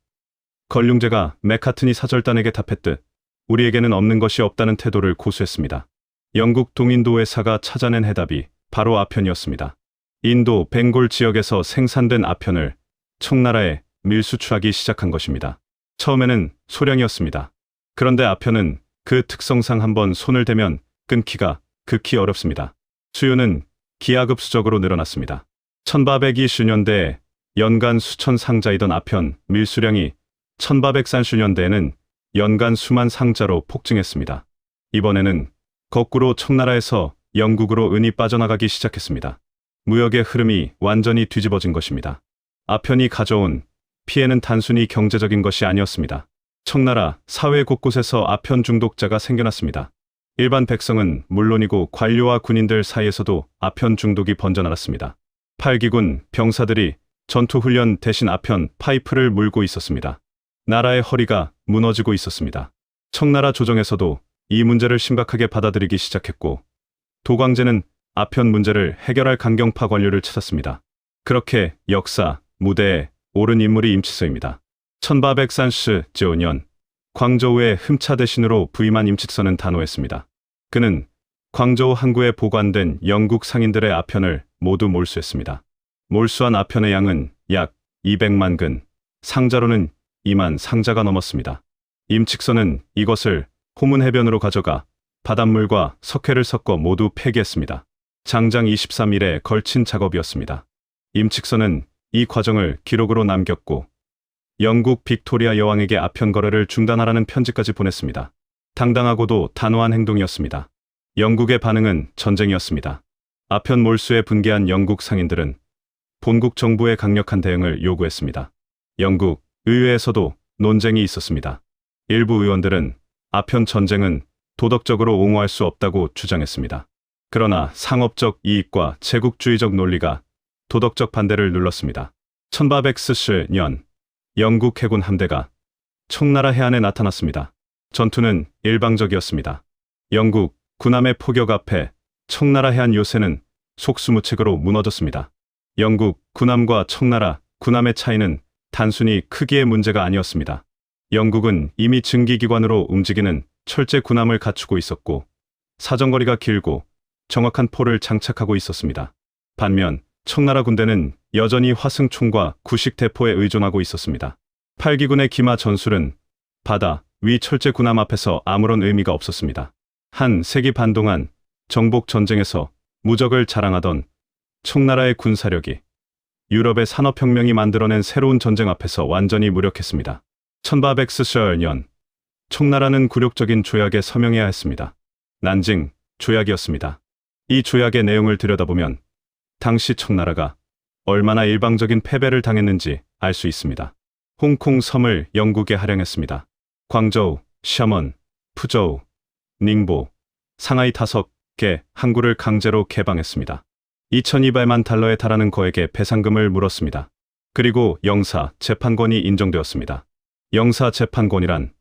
걸륭제가 맥카트니 사절단에게 답했듯 우리에게는 없는 것이 없다는 태도를 고수했습니다. 영국 동인도 회사가 찾아낸 해답이 바로 아편이었습니다. 인도 벵골 지역에서 생산된 아편을 청나라에 밀수출하기 시작한 것입니다. 처음에는 소량이었습니다. 그런데 아편은 그 특성상 한번 손을 대면 끊기가 극히 어렵습니다. 수요는 기하급수적으로 늘어났습니다. 1820년대에 연간 수천 상자이던 아편 밀수량이 1830년대에는 연간 수만 상자로 폭증했습니다. 이번에는 거꾸로 청나라에서 영국으로 은이 빠져나가기 시작했습니다. 무역의 흐름이 완전히 뒤집어진 것입니다. 아편이 가져온 피해는 단순히 경제적인 것이 아니었습니다. 청나라 사회 곳곳에서 아편 중독자가 생겨났습니다. 일반 백성은 물론이고 관료와 군인들 사이에서도 아편 중독이 번져나갔습니다. 팔기군 병사들이 전투훈련 대신 아편 파이프를 물고 있었습니다. 나라의 허리가 무너지고 있었습니다. 청나라 조정에서도 이 문제를 심각하게 받아들이기 시작했고 도광제는 아편 문제를 해결할 강경파 관료를 찾았습니다. 그렇게 역사 무대에 오른 인물이 임칙서입니다. 1839년 광저우의 흠차 대신으로 부임한 임칙서는 단호했습니다. 그는 광저우 항구에 보관된 영국 상인들의 아편을 모두 몰수했습니다. 몰수한 아편의 양은 약 200만 근, 상자로는 2만 상자가 넘었습니다. 임칙서는 이것을 호문 해변으로 가져가 바닷물과 석회를 섞어 모두 폐기했습니다. 장장 23일에 걸친 작업이었습니다. 임칙서는 이 과정을 기록으로 남겼고 영국 빅토리아 여왕에게 아편 거래를 중단하라는 편지까지 보냈습니다. 당당하고도 단호한 행동이었습니다. 영국의 반응은 전쟁이었습니다. 아편 몰수에 분개한 영국 상인들은 본국 정부의 강력한 대응을 요구했습니다. 영국 의회에서도 논쟁이 있었습니다. 일부 의원들은 아편 전쟁은 도덕적으로 옹호할 수 없다고 주장했습니다. 그러나 상업적 이익과 제국주의적 논리가 도덕적 반대를 눌렀습니다. 1847년 영국 해군 함대가 청나라 해안에 나타났습니다. 전투는 일방적이었습니다. 영국 군함의 포격 앞에 청나라 해안 요새는 속수무책으로 무너졌습니다. 영국 군함과 청나라 군함의 차이는 단순히 크기의 문제가 아니었습니다. 영국은 이미 증기기관으로 움직이는 철제 군함을 갖추고 있었고 사정거리가 길고 정확한 포를 장착하고 있었습니다. 반면 청나라 군대는 여전히 화승총과 구식 대포에 의존하고 있었습니다. 8기군의 기마 전술은 바다 위 철제 군함 앞에서 아무런 의미가 없었습니다. 한 세기 반 동안 정복 전쟁에서 무적을 자랑하던 청나라의 군사력이 유럽의 산업혁명이 만들어낸 새로운 전쟁 앞에서 완전히 무력했습니다. 1847년 청나라는 굴욕적인 조약에 서명해야 했습니다. 난징 조약이었습니다. 이 조약의 내용을 들여다보면 당시 청나라가 얼마나 일방적인 패배를 당했는지 알 수 있습니다. 홍콩 섬을 영국에 할양했습니다. 광저우, 샤먼, 푸저우, 닝보, 상하이 5개 항구를 강제로 개방했습니다. 2200만 달러에 달하는 거액의 배상금을 물었습니다. 그리고 영사 재판권이 인정되었습니다. 영사 재판권이란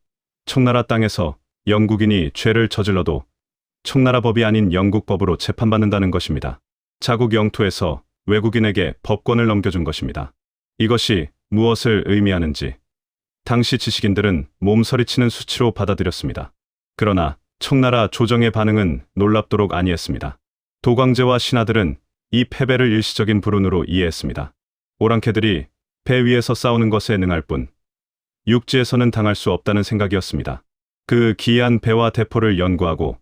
청나라 땅에서 영국인이 죄를 저질러도 청나라 법이 아닌 영국 법으로 재판받는다는 것입니다. 자국 영토에서 외국인에게 법권을 넘겨준 것입니다. 이것이 무엇을 의미하는지 당시 지식인들은 몸서리치는 수치로 받아들였습니다. 그러나 청나라 조정의 반응은 놀랍도록 아니했습니다. 도광제와 신하들은 이 패배를 일시적인 불운으로 이해했습니다. 오랑캐들이 배 위에서 싸우는 것에 능할 뿐 육지에서는 당할 수 없다는 생각이었습니다. 그 기이한 배와 대포를 연구하고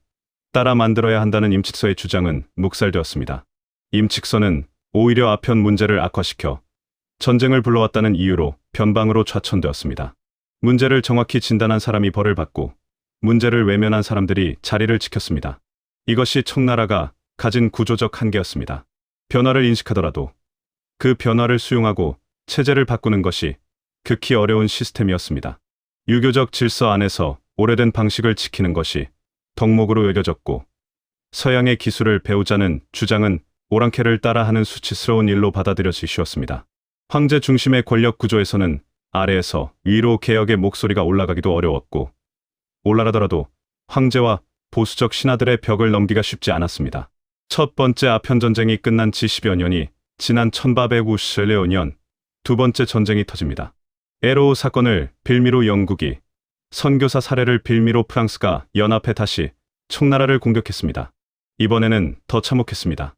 따라 만들어야 한다는 임칙서의 주장은 묵살되었습니다. 임칙서는 오히려 아편 문제를 악화시켜 전쟁을 불러왔다는 이유로 변방으로 좌천되었습니다. 문제를 정확히 진단한 사람이 벌을 받고 문제를 외면한 사람들이 자리를 지켰습니다. 이것이 청나라가 가진 구조적 한계였습니다. 변화를 인식하더라도 그 변화를 수용하고 체제를 바꾸는 것이 극히 어려운 시스템이었습니다. 유교적 질서 안에서 오래된 방식을 지키는 것이 덕목으로 여겨졌고 서양의 기술을 배우자는 주장은 오랑캐를 따라하는 수치스러운 일로 받아들여지기 쉬웠습니다. 황제 중심의 권력 구조에서는 아래에서 위로 개혁의 목소리가 올라가기도 어려웠고 올라가더라도 황제와 보수적 신하들의 벽을 넘기가 쉽지 않았습니다. 첫 번째 아편전쟁이 끝난 지 10여 년이 지난 1855년 두 번째 전쟁이 터집니다. 에로우 사건을 빌미로 영국이, 선교사 사례를 빌미로 프랑스가 연합해 다시 청나라를 공격했습니다. 이번에는 더 참혹했습니다.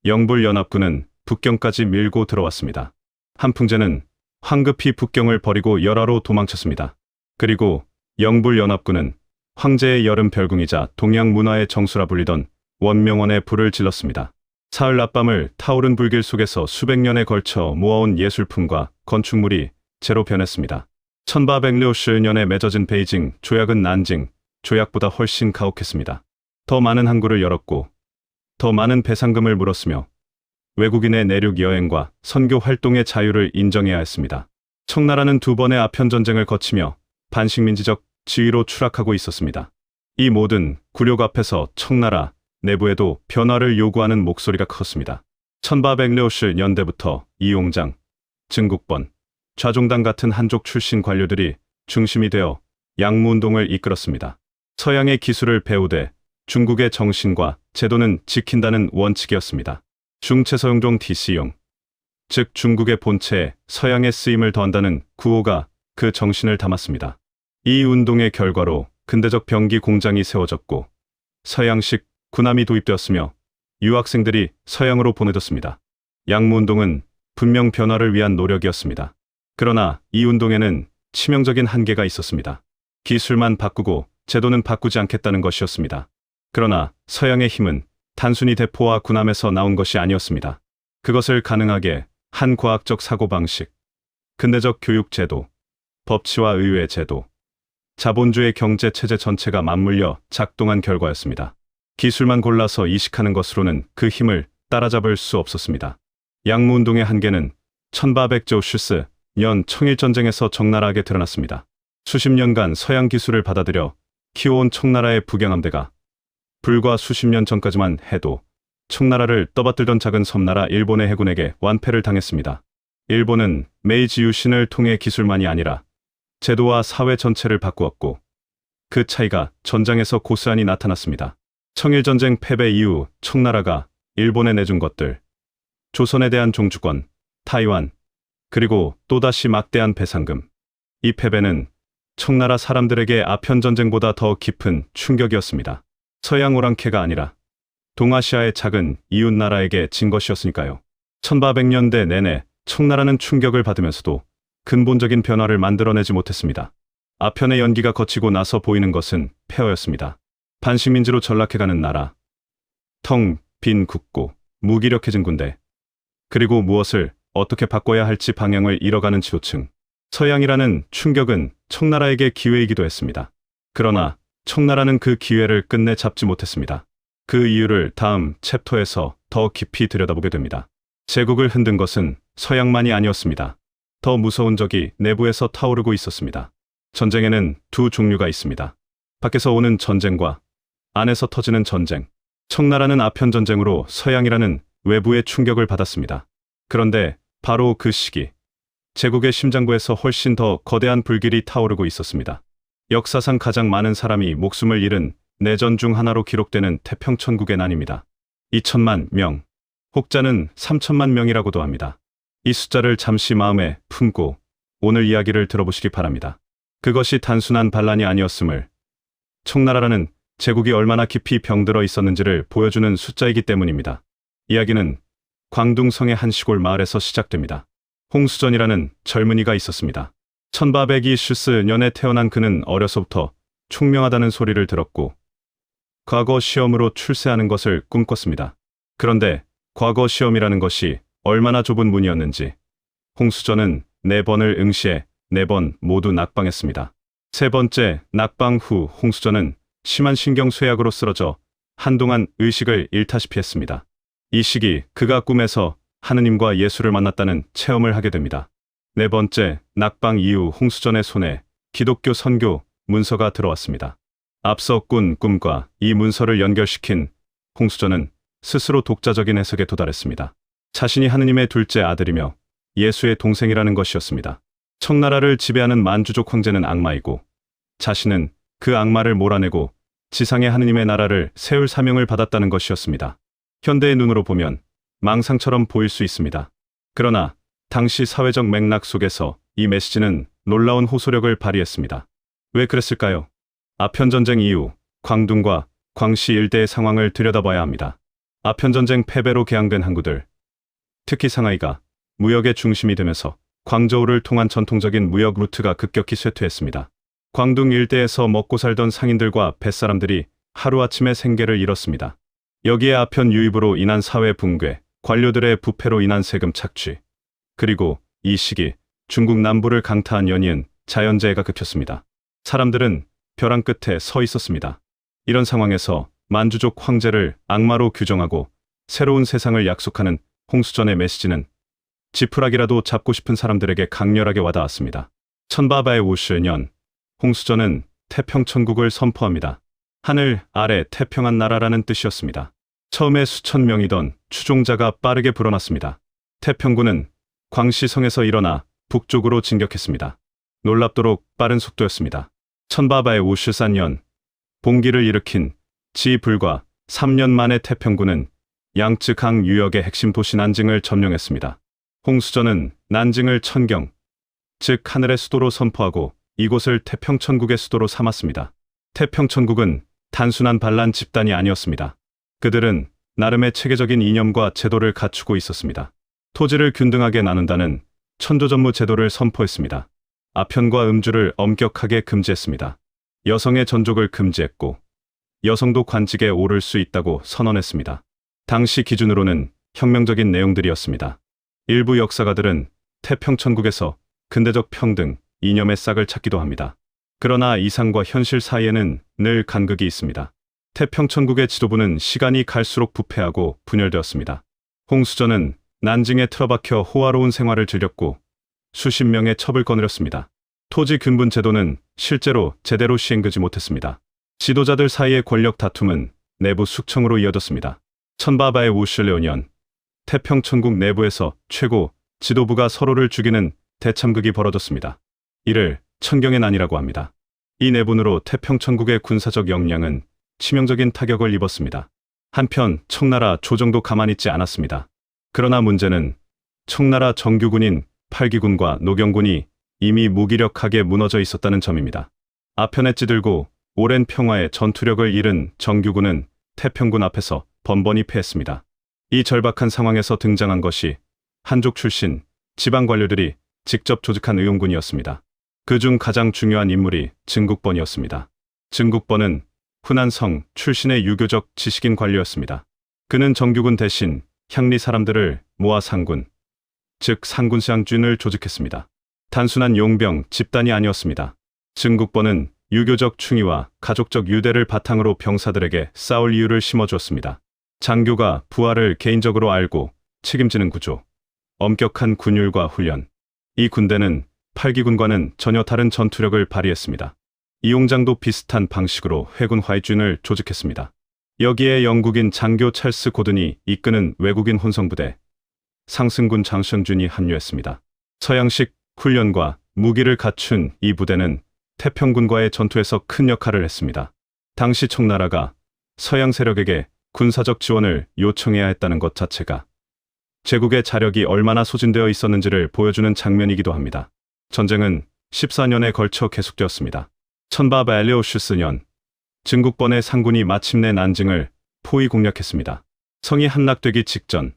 영불연합군은 북경까지 밀고 들어왔습니다. 한풍제는 황급히 북경을 버리고 열하로 도망쳤습니다. 그리고 영불연합군은 황제의 여름 별궁이자 동양 문화의 정수라 불리던 원명원에 불을 질렀습니다. 사흘 낮밤을 타오른 불길 속에서 수백 년에 걸쳐 모아온 예술품과 건축물이 재로 변했습니다. 1860년에 맺어진 베이징 조약은 난징 조약보다 훨씬 가혹했습니다. 더 많은 항구를 열었고 더 많은 배상금을 물었으며 외국인의 내륙 여행과 선교 활동의 자유를 인정해야 했습니다. 청나라는 두 번의 아편전쟁을 거치며 반식민지적 지위로 추락하고 있었습니다. 이 모든 굴욕 앞에서 청나라 내부에도 변화를 요구하는 목소리가 컸습니다. 1860년대부터 이용장, 증국번, 좌종당 같은 한족 출신 관료들이 중심이 되어 양무운동을 이끌었습니다. 서양의 기술을 배우되 중국의 정신과 제도는 지킨다는 원칙이었습니다. 중체서용종 DC용, 즉 중국의 본체에 서양의 쓰임을 더한다는 구호가 그 정신을 담았습니다. 이 운동의 결과로 근대적 병기 공장이 세워졌고 서양식 군함이 도입되었으며 유학생들이 서양으로 보내졌습니다. 양무운동은 분명 변화를 위한 노력이었습니다. 그러나 이 운동에는 치명적인 한계가 있었습니다. 기술만 바꾸고 제도는 바꾸지 않겠다는 것이었습니다. 그러나 서양의 힘은 단순히 대포와 군함에서 나온 것이 아니었습니다. 그것을 가능하게 한 과학적 사고방식, 근대적 교육 제도, 법치와 의회 제도, 자본주의 경제 체제 전체가 맞물려 작동한 결과였습니다. 기술만 골라서 이식하는 것으로는 그 힘을 따라잡을 수 없었습니다. 양무운동의 한계는 1850년 청일전쟁에서 적나라하게 드러났습니다. 수십 년간 서양 기술을 받아들여 키워온 청나라의 북양함대가 불과 수십 년 전까지만 해도 청나라를 떠받들던 작은 섬나라 일본의 해군에게 완패를 당했습니다. 일본은 메이지 유신을 통해 기술만이 아니라 제도와 사회 전체를 바꾸었고 그 차이가 전장에서 고스란히 나타났습니다. 청일전쟁 패배 이후 청나라가 일본에 내준 것들, 조선에 대한 종주권, 타이완, 그리고 또다시 막대한 배상금. 이 패배는 청나라 사람들에게 아편전쟁보다 더 깊은 충격이었습니다. 서양 오랑캐가 아니라 동아시아의 작은 이웃나라에게 진 것이었으니까요. 1800년대 내내 청나라는 충격을 받으면서도 근본적인 변화를 만들어내지 못했습니다. 아편의 연기가 거치고 나서 보이는 것은 폐허였습니다. 반식민지로 전락해가는 나라, 텅 빈 국고, 무기력해진 군대, 그리고 무엇을 어떻게 바꿔야 할지 방향을 잃어가는 지도층. 서양이라는 충격은 청나라에게 기회이기도 했습니다. 그러나 청나라는 그 기회를 끝내 잡지 못했습니다. 그 이유를 다음 챕터에서 더 깊이 들여다보게 됩니다. 제국을 흔든 것은 서양만이 아니었습니다. 더 무서운 적이 내부에서 타오르고 있었습니다. 전쟁에는 두 종류가 있습니다. 밖에서 오는 전쟁과 안에서 터지는 전쟁. 청나라는 아편전쟁으로 서양이라는 외부의 충격을 받았습니다. 그런데 바로 그 시기, 제국의 심장부에서 훨씬 더 거대한 불길이 타오르고 있었습니다. 역사상 가장 많은 사람이 목숨을 잃은 내전 중 하나로 기록되는 태평천국의 난입니다. 2천만 명, 혹자는 3천만 명이라고도 합니다. 이 숫자를 잠시 마음에 품고 오늘 이야기를 들어보시기 바랍니다. 그것이 단순한 반란이 아니었음을, 청나라라는 제국이 얼마나 깊이 병들어 있었는지를 보여주는 숫자이기 때문입니다. 이야기는 광둥성의 한 시골 마을에서 시작됩니다. 홍수전이라는 젊은이가 있었습니다. 1820년에 태어난 그는 어려서부터 총명하다는 소리를 들었고 과거 시험으로 출세하는 것을 꿈꿨습니다. 그런데 과거 시험이라는 것이 얼마나 좁은 문이었는지 홍수전은 4번을 응시해 4번 모두 낙방했습니다. 세 번째 낙방 후 홍수전은 심한 신경쇠약으로 쓰러져 한동안 의식을 잃다시피 했습니다. 이 시기 그가 꿈에서 하느님과 예수를 만났다는 체험을 하게 됩니다. 네 번째 낙방 이후 홍수전의 손에 기독교 선교 문서가 들어왔습니다. 앞서 꾼 꿈과 이 문서를 연결시킨 홍수전은 스스로 독자적인 해석에 도달했습니다. 자신이 하느님의 둘째 아들이며 예수의 동생이라는 것이었습니다. 청나라를 지배하는 만주족 황제는 악마이고 자신은 그 악마를 몰아내고 지상의 하느님의 나라를 세울 사명을 받았다는 것이었습니다. 현대의 눈으로 보면 망상처럼 보일 수 있습니다. 그러나 당시 사회적 맥락 속에서 이 메시지는 놀라운 호소력을 발휘했습니다. 왜 그랬을까요? 아편전쟁 이후 광둥과 광시 일대의 상황을 들여다봐야 합니다. 아편전쟁 패배로 개항된 항구들, 특히 상하이가 무역의 중심이 되면서 광저우를 통한 전통적인 무역 루트가 급격히 쇠퇴했습니다. 광둥 일대에서 먹고 살던 상인들과 뱃사람들이 하루아침에 생계를 잃었습니다. 여기에 아편 유입으로 인한 사회 붕괴, 관료들의 부패로 인한 세금 착취, 그리고 이 시기 중국 남부를 강타한 연이은 자연재해가 급혔습니다. 사람들은 벼랑 끝에 서 있었습니다. 이런 상황에서 만주족 황제를 악마로 규정하고 새로운 세상을 약속하는 홍수전의 메시지는 지푸라기라도 잡고 싶은 사람들에게 강렬하게 와닿았습니다. 1850년 홍수전은 태평천국을 선포합니다. 하늘 아래 태평한 나라라는 뜻이었습니다. 처음에 수천 명이던 추종자가 빠르게 불어났습니다. 태평군은 광시성에서 일어나 북쪽으로 진격했습니다. 놀랍도록 빠른 속도였습니다. 1854년 봉기를 일으킨 지 불과 3년 만에 태평군은 양쯔강 유역의 핵심 도시 난징을 점령했습니다. 홍수전은 난징을 천경, 즉 하늘의 수도로 선포하고 이곳을 태평천국의 수도로 삼았습니다. 태평천국은 단순한 반란 집단이 아니었습니다. 그들은 나름의 체계적인 이념과 제도를 갖추고 있었습니다. 토지를 균등하게 나눈다는 천조전무 제도를 선포했습니다. 아편과 음주를 엄격하게 금지했습니다. 여성의 전족을 금지했고 여성도 관직에 오를 수 있다고 선언했습니다. 당시 기준으로는 혁명적인 내용들이었습니다. 일부 역사가들은 태평천국에서 근대적 평등, 이념의 싹을 찾기도 합니다. 그러나 이상과 현실 사이에는 늘 간극이 있습니다. 태평천국의 지도부는 시간이 갈수록 부패하고 분열되었습니다. 홍수전은 난징에 틀어박혀 호화로운 생활을 즐겼고 수십 명의 첩을 거느렸습니다. 토지 근분 제도는 실제로 제대로 시행되지 못했습니다. 지도자들 사이의 권력 다툼은 내부 숙청으로 이어졌습니다. 천바바의 우슐레오년, 태평천국 내부에서 최고 지도부가 서로를 죽이는 대참극이 벌어졌습니다. 이를 천경의 난이라고 합니다. 이 내분으로 태평천국의 군사적 역량은 치명적인 타격을 입었습니다. 한편 청나라 조정도 가만히 있지 않았습니다. 그러나 문제는 청나라 정규군인 팔기군과 노경군이 이미 무기력하게 무너져 있었다는 점입니다. 아편에 찌들고 오랜 평화의 전투력을 잃은 정규군은 태평군 앞에서 번번이 패했습니다. 이 절박한 상황에서 등장한 것이 한족 출신 지방 관료들이 직접 조직한 의용군이었습니다. 그중 가장 중요한 인물이 증국번이었습니다. 증국번은 후난성 출신의 유교적 지식인 관료였습니다. 그는 정규군 대신 향리 사람들을 모아 상군, 즉 상군상준을 조직했습니다. 단순한 용병 집단이 아니었습니다. 증국번은 유교적 충의와 가족적 유대를 바탕으로 병사들에게 싸울 이유를 심어주었습니다. 장교가 부하를 개인적으로 알고 책임지는 구조, 엄격한 군율과 훈련. 이 군대는 팔기군과는 전혀 다른 전투력을 발휘했습니다. 이용장도 비슷한 방식으로 회군 화이준을 조직했습니다. 여기에 영국인 장교 찰스 고든이 이끄는 외국인 혼성부대, 상승군 장성준이 합류했습니다. 서양식 훈련과 무기를 갖춘 이 부대는 태평군과의 전투에서 큰 역할을 했습니다. 당시 청나라가 서양 세력에게 군사적 지원을 요청해야 했다는 것 자체가 제국의 자력이 얼마나 소진되어 있었는지를 보여주는 장면이기도 합니다. 전쟁은 14년에 걸쳐 계속되었습니다. 천바바엘레오슈스 년, 증국번의 상군이 마침내 난징을 포위 공략했습니다. 성이 함락되기 직전,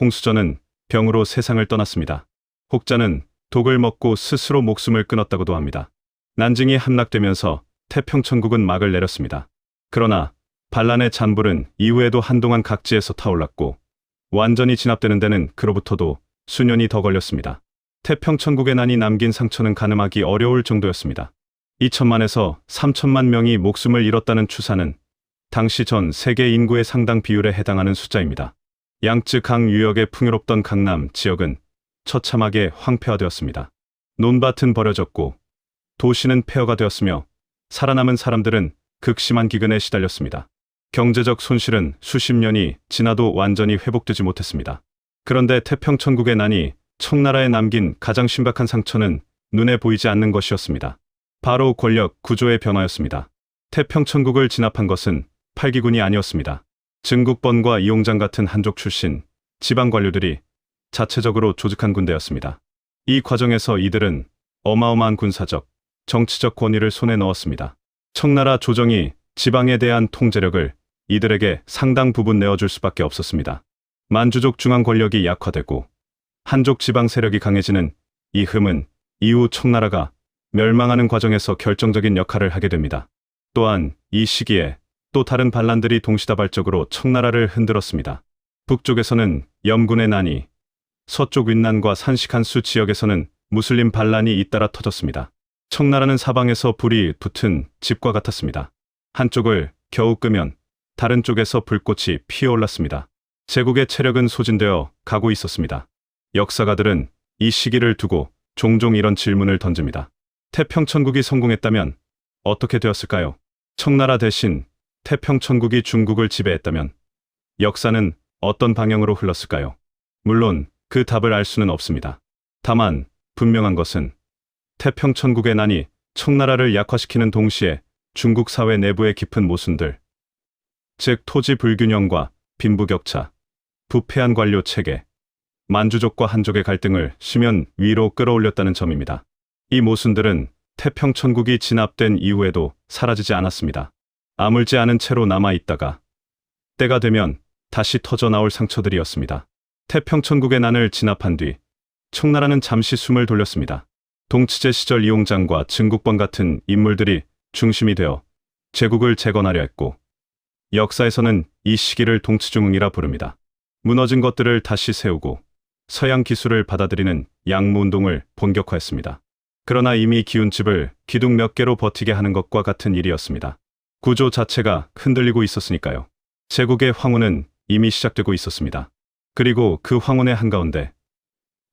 홍수전은 병으로 세상을 떠났습니다. 혹자는 독을 먹고 스스로 목숨을 끊었다고도 합니다. 난징이 함락되면서 태평천국은 막을 내렸습니다. 그러나 반란의 잔불은 이후에도 한동안 각지에서 타올랐고 완전히 진압되는 데는 그로부터도 수년이 더 걸렸습니다. 태평천국의 난이 남긴 상처는 가늠하기 어려울 정도였습니다. 2천만에서 3천만 명이 목숨을 잃었다는 추산은 당시 전 세계 인구의 상당 비율에 해당하는 숫자입니다. 양쯔 강 유역의 풍요롭던 강남 지역은 처참하게 황폐화되었습니다. 논밭은 버려졌고 도시는 폐허가 되었으며 살아남은 사람들은 극심한 기근에 시달렸습니다. 경제적 손실은 수십 년이 지나도 완전히 회복되지 못했습니다. 그런데 태평천국의 난이 청나라에 남긴 가장 심각한 상처는 눈에 보이지 않는 것이었습니다. 바로 권력 구조의 변화였습니다. 태평천국을 진압한 것은 팔기군이 아니었습니다. 증국번과 이용장 같은 한족 출신 지방 관료들이 자체적으로 조직한 군대였습니다. 이 과정에서 이들은 어마어마한 군사적, 정치적 권위를 손에 넣었습니다. 청나라 조정이 지방에 대한 통제력을 이들에게 상당 부분 내어줄 수밖에 없었습니다. 만주족 중앙 권력이 약화되고 한족 지방 세력이 강해지는 이 흠은 이후 청나라가 멸망하는 과정에서 결정적인 역할을 하게 됩니다. 또한 이 시기에 또 다른 반란들이 동시다발적으로 청나라를 흔들었습니다. 북쪽에서는 염군의 난이, 서쪽 윈난과 산시간수 지역에서는 무슬림 반란이 잇따라 터졌습니다. 청나라는 사방에서 불이 붙은 집과 같았습니다. 한쪽을 겨우 끄면 다른 쪽에서 불꽃이 피어올랐습니다. 제국의 체력은 소진되어 가고 있었습니다. 역사가들은 이 시기를 두고 종종 이런 질문을 던집니다. 태평천국이 성공했다면 어떻게 되었을까요? 청나라 대신 태평천국이 중국을 지배했다면 역사는 어떤 방향으로 흘렀을까요? 물론 그 답을 알 수는 없습니다. 다만 분명한 것은 태평천국의 난이 청나라를 약화시키는 동시에 중국 사회 내부의 깊은 모순들, 즉 토지 불균형과 빈부격차, 부패한 관료 체계, 만주족과 한족의 갈등을 수면 위로 끌어올렸다는 점입니다. 이 모순들은 태평천국이 진압된 이후에도 사라지지 않았습니다. 아물지 않은 채로 남아있다가 때가 되면 다시 터져나올 상처들이었습니다. 태평천국의 난을 진압한 뒤 청나라는 잠시 숨을 돌렸습니다. 동치제 시절 이용장과 증국번 같은 인물들이 중심이 되어 제국을 재건하려 했고 역사에서는 이 시기를 동치중흥이라 부릅니다. 무너진 것들을 다시 세우고 서양 기술을 받아들이는 양무운동을 본격화했습니다. 그러나 이미 기운집을 기둥 몇 개로 버티게 하는 것과 같은 일이었습니다. 구조 자체가 흔들리고 있었으니까요. 제국의 황혼은 이미 시작되고 있었습니다. 그리고 그 황혼의 한가운데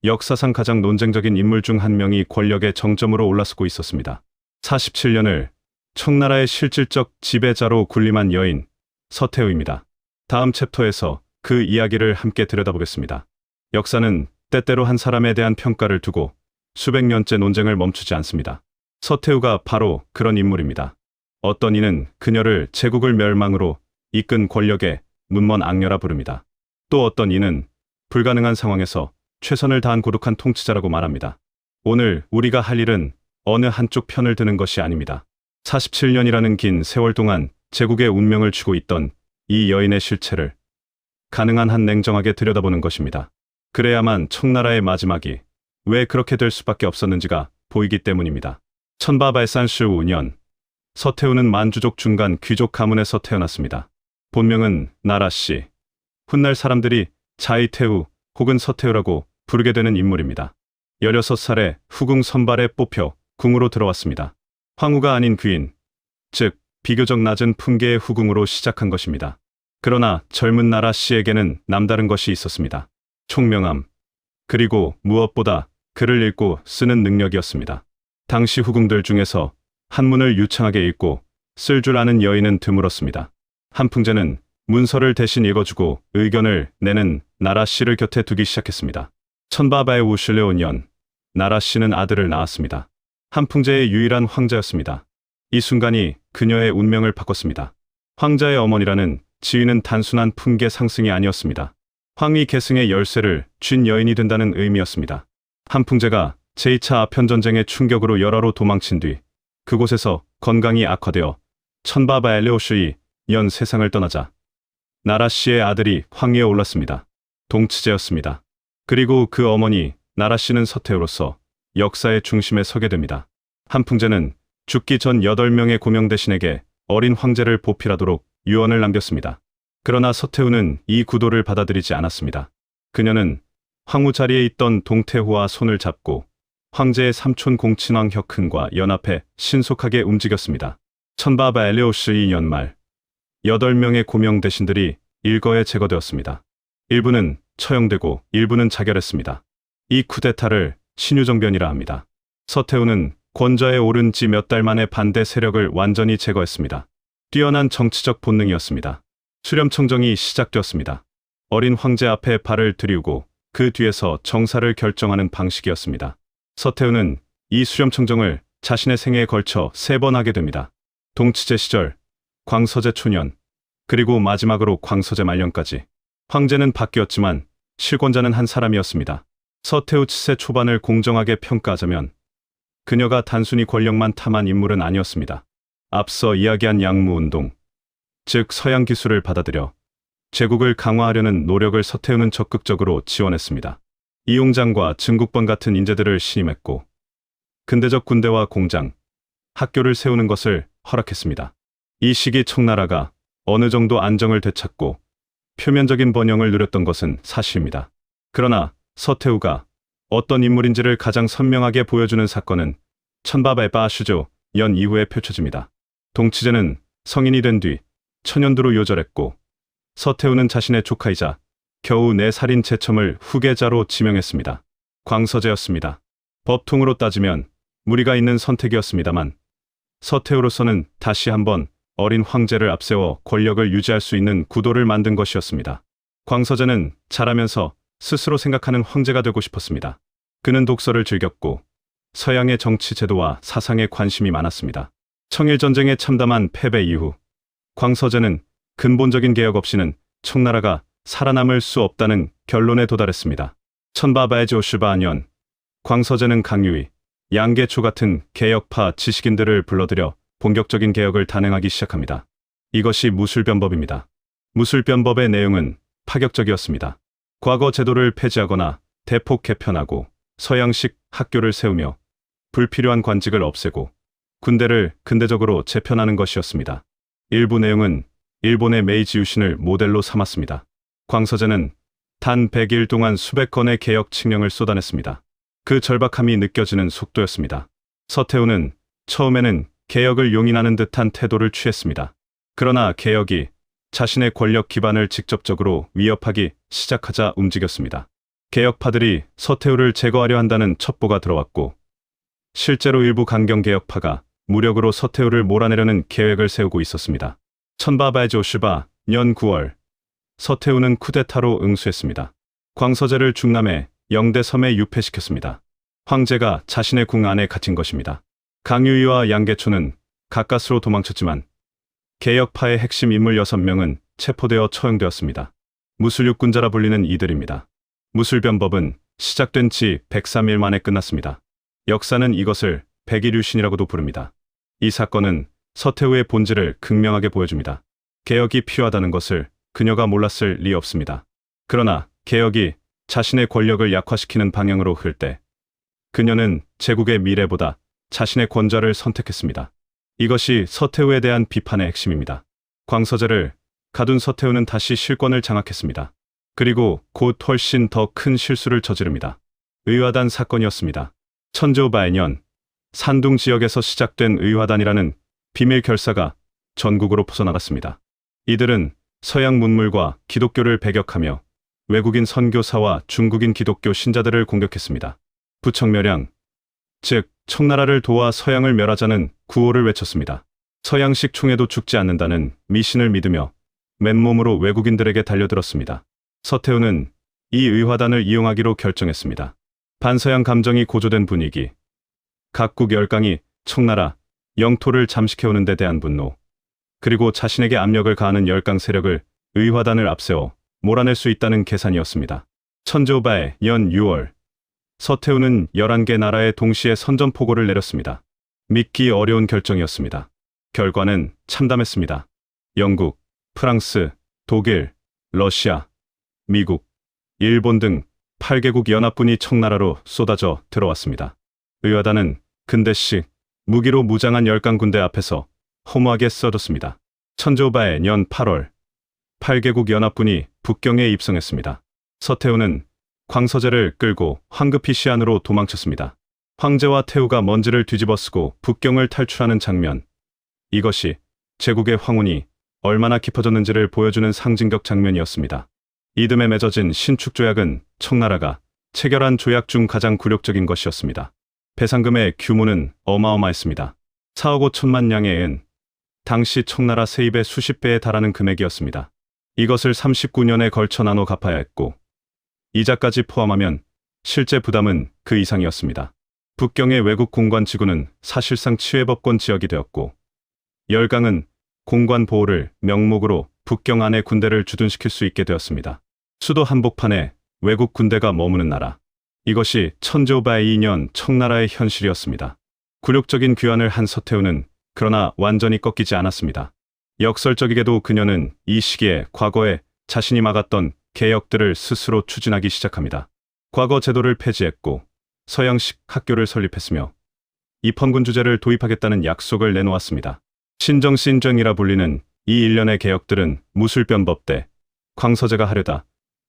역사상 가장 논쟁적인 인물 중 한 명이 권력의 정점으로 올라서고 있었습니다. 47년을 청나라의 실질적 지배자로 군림한 여인 서태후입니다. 다음 챕터에서 그 이야기를 함께 들여다보겠습니다. 역사는 때때로 한 사람에 대한 평가를 두고 수백 년째 논쟁을 멈추지 않습니다. 서태후가 바로 그런 인물입니다. 어떤 이는 그녀를 제국을 멸망으로 이끈 권력의 문먼 악녀라 부릅니다. 또 어떤 이는 불가능한 상황에서 최선을 다한 고독한 통치자라고 말합니다. 오늘 우리가 할 일은 어느 한쪽 편을 드는 것이 아닙니다. 47년이라는 긴 세월 동안 제국의 운명을 쥐고 있던 이 여인의 실체를 가능한 한 냉정하게 들여다보는 것입니다. 그래야만 청나라의 마지막이 왜 그렇게 될 수밖에 없었는지가 보이기 때문입니다. 천바발산 15년 서태후는 만주족 중간 귀족 가문에서 태어났습니다. 본명은 나라씨. 훗날 사람들이 자이태후 혹은 서태후라고 부르게 되는 인물입니다. 16살에 후궁 선발에 뽑혀 궁으로 들어왔습니다. 황후가 아닌 귀인, 즉 비교적 낮은 품계의 후궁으로 시작한 것입니다. 그러나 젊은 나라씨에게는 남다른 것이 있었습니다. 총명함, 그리고 무엇보다 글을 읽고 쓰는 능력이었습니다. 당시 후궁들 중에서 한문을 유창하게 읽고 쓸 줄 아는 여인은 드물었습니다. 한풍제는 문서를 대신 읽어주고 의견을 내는 나라씨를 곁에 두기 시작했습니다. 천바바의 우실레온년, 나라씨는 아들을 낳았습니다. 한풍제의 유일한 황자였습니다. 이 순간이 그녀의 운명을 바꿨습니다. 황자의 어머니라는 지위는 단순한 품계 상승이 아니었습니다. 황위 계승의 열쇠를 쥔 여인이 된다는 의미였습니다. 한풍제가 제2차 아편전쟁의 충격으로 열화로 도망친 뒤 그곳에서 건강이 악화되어 천바바엘레오슈이 연 세상을 떠나자 나라씨의 아들이 황위에 올랐습니다. 동치제였습니다. 그리고 그 어머니 나라씨는 서태후로서 역사의 중심에 서게 됩니다. 한풍제는 죽기 전 8명의 고명 대신에게 어린 황제를 보필하도록 유언을 남겼습니다. 그러나 서태후는 이 구도를 받아들이지 않았습니다. 그녀는 황후 자리에 있던 동태후와 손을 잡고 황제의 삼촌 공친왕 혁흥과 연합해 신속하게 움직였습니다. 천바바엘레오슈이 연말 8명의 고명 대신들이 일거에 제거되었습니다. 일부는 처형되고 일부는 자결했습니다. 이 쿠데타를 신유정변이라 합니다. 서태후는 권좌에 오른 지 몇 달 만에 반대 세력을 완전히 제거했습니다. 뛰어난 정치적 본능이었습니다. 수렴청정이 시작되었습니다. 어린 황제 앞에 발을 들이우고 그 뒤에서 정사를 결정하는 방식이었습니다. 서태후는 이 수렴청정을 자신의 생애에 걸쳐 3번 하게 됩니다. 동치제 시절, 광서제 초년, 그리고 마지막으로 광서제 말년까지. 황제는 바뀌었지만 실권자는 한 사람이었습니다. 서태후 치세 초반을 공정하게 평가하자면 그녀가 단순히 권력만 탐한 인물은 아니었습니다. 앞서 이야기한 양무운동, 즉 서양 기술을 받아들여 제국을 강화하려는 노력을 서태후는 적극적으로 지원했습니다. 이용장과 증국본 같은 인재들을 신임했고 근대적 군대와 공장, 학교를 세우는 것을 허락했습니다. 이 시기 청나라가 어느 정도 안정을 되찾고 표면적인 번영을 누렸던 것은 사실입니다. 그러나 서태후가 어떤 인물인지를 가장 선명하게 보여주는 사건은 천바발바슈조 연 이후에 펼쳐집니다. 동치제는 성인이 된 뒤 천연두로 요절했고 서태후는 자신의 조카이자 겨우 4살인 제첨을 후계자로 지명했습니다. 광서제였습니다. 법통으로 따지면 무리가 있는 선택이었습니다만 서태후로서는 다시 한번 어린 황제를 앞세워 권력을 유지할 수 있는 구도를 만든 것이었습니다. 광서제는 자라면서 스스로 생각하는 황제가 되고 싶었습니다. 그는 독서를 즐겼고 서양의 정치 제도와 사상에 관심이 많았습니다. 청일전쟁에 참담한 패배 이후 광서제는 근본적인 개혁 없이는 청나라가 살아남을 수 없다는 결론에 도달했습니다. 천바바에조슈바년, 광서제는 강유희, 양계초 같은 개혁파 지식인들을 불러들여 본격적인 개혁을 단행하기 시작합니다. 이것이 무술변법입니다. 무술변법의 내용은 파격적이었습니다. 과거 제도를 폐지하거나 대폭 개편하고 서양식 학교를 세우며 불필요한 관직을 없애고 군대를 근대적으로 재편하는 것이었습니다. 일부 내용은 일본의 메이지 유신을 모델로 삼았습니다. 광서제는 단 100일 동안 수백 건의 개혁 칙령을 쏟아냈습니다. 그 절박함이 느껴지는 속도였습니다. 서태후는 처음에는 개혁을 용인하는 듯한 태도를 취했습니다. 그러나 개혁이 자신의 권력 기반을 직접적으로 위협하기 시작하자 움직였습니다. 개혁파들이 서태후를 제거하려 한다는 첩보가 들어왔고 실제로 일부 강경개혁파가 무력으로 서태후를 몰아내려는 계획을 세우고 있었습니다. 천바바의조슈바 년 9월 서태후는 쿠데타로 응수했습니다. 광서제를 중남해 영대섬에 유폐시켰습니다. 황제가 자신의 궁 안에 갇힌 것입니다. 강유희와 양계초는 가까스로 도망쳤지만 개혁파의 핵심 인물 6명은 체포되어 처형되었습니다. 무술육군자라 불리는 이들입니다. 무술변법은 시작된 지 103일 만에 끝났습니다. 역사는 이것을 백일유신이라고도 부릅니다. 이 사건은 서태후의 본질을 극명하게 보여줍니다. 개혁이 필요하다는 것을 그녀가 몰랐을 리 없습니다. 그러나 개혁이 자신의 권력을 약화시키는 방향으로 흐를 때 그녀는 제국의 미래보다 자신의 권좌를 선택했습니다. 이것이 서태후에 대한 비판의 핵심입니다. 광서제를 가둔 서태후는 다시 실권을 장악했습니다. 그리고 곧 훨씬 더 큰 실수를 저지릅니다. 의화단 사건이었습니다. 천조바해년 산둥 지역에서 시작된 의화단이라는 비밀 결사가 전국으로 퍼져나갔습니다. 이들은 서양 문물과 기독교를 배격하며 외국인 선교사와 중국인 기독교 신자들을 공격했습니다. 부청멸양, 즉 청나라를 도와 서양을 멸하자는 구호를 외쳤습니다. 서양식 총에도 죽지 않는다는 미신을 믿으며 맨몸으로 외국인들에게 달려들었습니다. 서태후는 이 의화단을 이용하기로 결정했습니다. 반서양 감정이 고조된 분위기, 각국 열강이 청나라, 영토를 잠식해오는 데 대한 분노, 그리고 자신에게 압력을 가하는 열강 세력을 의화단을 앞세워 몰아낼 수 있다는 계산이었습니다. 천조바해 연 6월 서태후는 11개 나라에 동시에 선전포고를 내렸습니다. 믿기 어려운 결정이었습니다. 결과는 참담했습니다. 영국, 프랑스, 독일, 러시아, 미국, 일본 등 8개국 연합군이 청나라로 쏟아져 들어왔습니다. 의화단은 근대식 무기로 무장한 열강 군대 앞에서 허무하게 써졌습니다. 천조바해 년 8월 8개국 연합군이 북경에 입성했습니다. 서태후는 광서제를 끌고 황급히 시안으로 도망쳤습니다. 황제와 태후가 먼지를 뒤집어쓰고 북경을 탈출하는 장면. 이것이 제국의 황혼이 얼마나 깊어졌는지를 보여주는 상징적 장면이었습니다. 이듬해 맺어진 신축조약은 청나라가 체결한 조약 중 가장 굴욕적인 것이었습니다. 배상금의 규모는 어마어마했습니다. 4억 5천만 냥의 은, 당시 청나라 세입의 수십 배에 달하는 금액이었습니다. 이것을 39년에 걸쳐 나눠 갚아야 했고 이자까지 포함하면 실제 부담은 그 이상이었습니다. 북경의 외국 공관 지구는 사실상 치외법권 지역이 되었고 열강은 공관 보호를 명목으로 북경 안에 군대를 주둔시킬 수 있게 되었습니다. 수도 한복판에 외국 군대가 머무는 나라. 이것이 천조바해 2년 청나라의 현실이었습니다. 굴욕적인 귀환을 한 서태후는 그러나 완전히 꺾이지 않았습니다. 역설적이게도 그녀는 이 시기에 과거에 자신이 막았던 개혁들을 스스로 추진하기 시작합니다. 과거 제도를 폐지했고 서양식 학교를 설립했으며 입헌군 주제를 도입하겠다는 약속을 내놓았습니다. 신정신정이라 불리는 이 일련의 개혁들은 무술변법대, 광서제가 하려다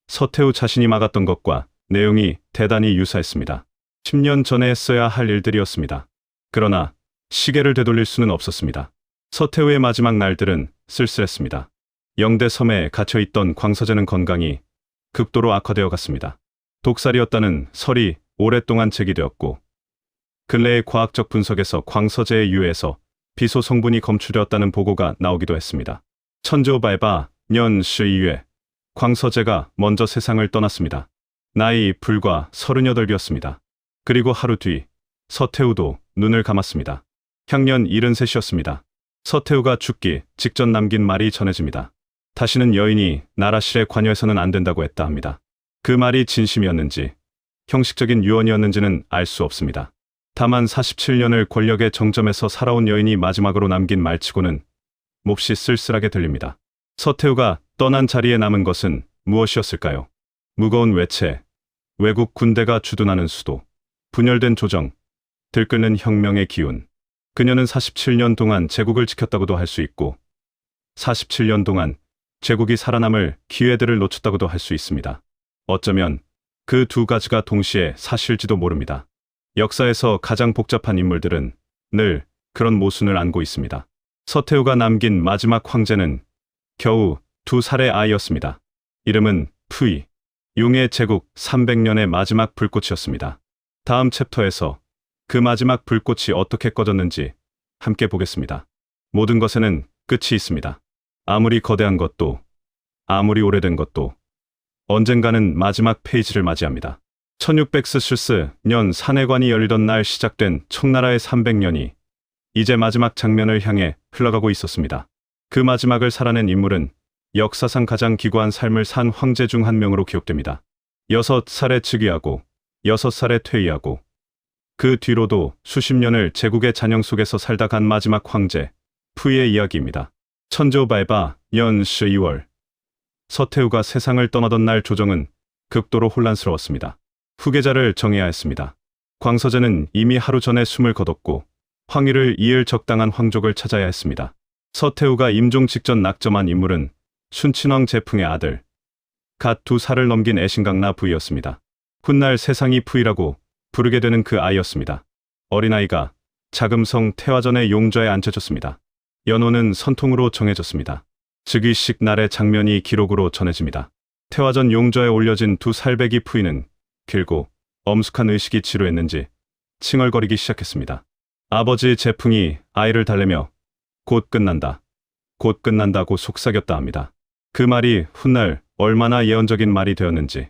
서태후 자신이 막았던 것과 내용이 대단히 유사했습니다. 10년 전에 했어야 할 일들이었습니다. 그러나 시계를 되돌릴 수는 없었습니다. 서태후의 마지막 날들은 쓸쓸했습니다. 영대섬에 갇혀있던 광서제는 건강이 극도로 악화되어 갔습니다. 독살이었다는 설이 오랫동안 제기되었고 근래의 과학적 분석에서 광서제의 유해에서 비소 성분이 검출되었다는 보고가 나오기도 했습니다. 천조바해바 년 12회 광서제가 먼저 세상을 떠났습니다. 나이 불과 38이었습니다. 그리고 하루 뒤 서태후도 눈을 감았습니다. 향년 73이었습니다. 서태후가 죽기 직전 남긴 말이 전해집니다. 다시는 여인이 나라실에 관여해서는 안 된다고 했다 합니다. 그 말이 진심이었는지 형식적인 유언이었는지는 알 수 없습니다. 다만 47년을 권력의 정점에서 살아온 여인이 마지막으로 남긴 말치고는 몹시 쓸쓸하게 들립니다. 서태후가 떠난 자리에 남은 것은 무엇이었을까요? 무거운 외채, 외국 군대가 주둔하는 수도, 분열된 조정, 들끓는 혁명의 기운. 그녀는 47년 동안 제국을 지켰다고도 할 수 있고 47년 동안 제국이 살아남을 기회들을 놓쳤다고도 할 수 있습니다. 어쩌면 그 두 가지가 동시에 사실지도 모릅니다. 역사에서 가장 복잡한 인물들은 늘 그런 모순을 안고 있습니다. 서태후가 남긴 마지막 황제는 겨우 2살의 아이였습니다. 이름은 푸이. 용의 제국 300년의 마지막 불꽃이었습니다. 다음 챕터에서 그 마지막 불꽃이 어떻게 꺼졌는지 함께 보겠습니다. 모든 것에는 끝이 있습니다. 아무리 거대한 것도, 아무리 오래된 것도 언젠가는 마지막 페이지를 맞이합니다. 1600년 산해관이 열리던 날 시작된 청나라의 300년이 이제 마지막 장면을 향해 흘러가고 있었습니다. 그 마지막을 살아낸 인물은 역사상 가장 기구한 삶을 산 황제 중 한 명으로 기억됩니다. 6살에 즉위하고 6살에 퇴위하고 그 뒤로도 수십 년을 제국의 잔영 속에서 살다 간 마지막 황제 푸이의 이야기입니다. 천조발바 년 12월 서태후가 세상을 떠나던 날 조정은 극도로 혼란스러웠습니다. 후계자를 정해야 했습니다. 광서제는 이미 하루 전에 숨을 거뒀고 황위를 이을 적당한 황족을 찾아야 했습니다. 서태후가 임종 직전 낙점한 인물은 순친왕 제풍의 아들, 갓 2살을 넘긴 애신강나 부이였습니다. 훗날 세상이 푸이라고 부르게 되는 그 아이였습니다. 어린아이가 자금성 태화전의 용좌에 앉혀졌습니다. 연호는 선통으로 정해졌습니다. 즉위식 날의 장면이 기록으로 전해집니다. 태화전 용좌에 올려진 2살배기 푸이는 길고 엄숙한 의식이 지루했는지 칭얼거리기 시작했습니다. 아버지 제풍이 아이를 달래며 곧 끝난다고 속삭였다 합니다. 그 말이 훗날 얼마나 예언적인 말이 되었는지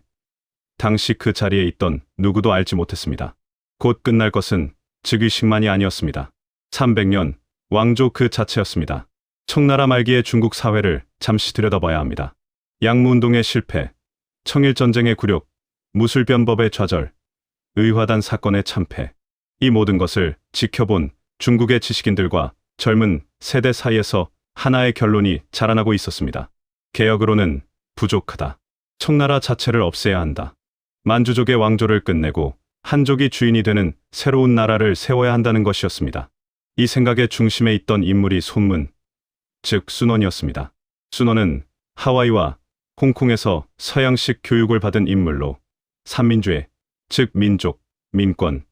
당시 그 자리에 있던 누구도 알지 못했습니다. 곧 끝날 것은 즉위식만이 아니었습니다. 300년 왕조 그 자체였습니다. 청나라 말기의 중국 사회를 잠시 들여다봐야 합니다. 양무운동의 실패, 청일전쟁의 굴욕, 무술변법의 좌절, 의화단 사건의 참패, 이 모든 것을 지켜본 중국의 지식인들과 젊은 세대 사이에서 하나의 결론이 자라나고 있었습니다. 개혁으로는 부족하다. 청나라 자체를 없애야 한다. 만주족의 왕조를 끝내고 한족이 주인이 되는 새로운 나라를 세워야 한다는 것이었습니다. 이 생각의 중심에 있던 인물이 손문, 즉 순원이었습니다. 순원은 하와이와 홍콩에서 서양식 교육을 받은 인물로 삼민주의, 즉 민족, 민권,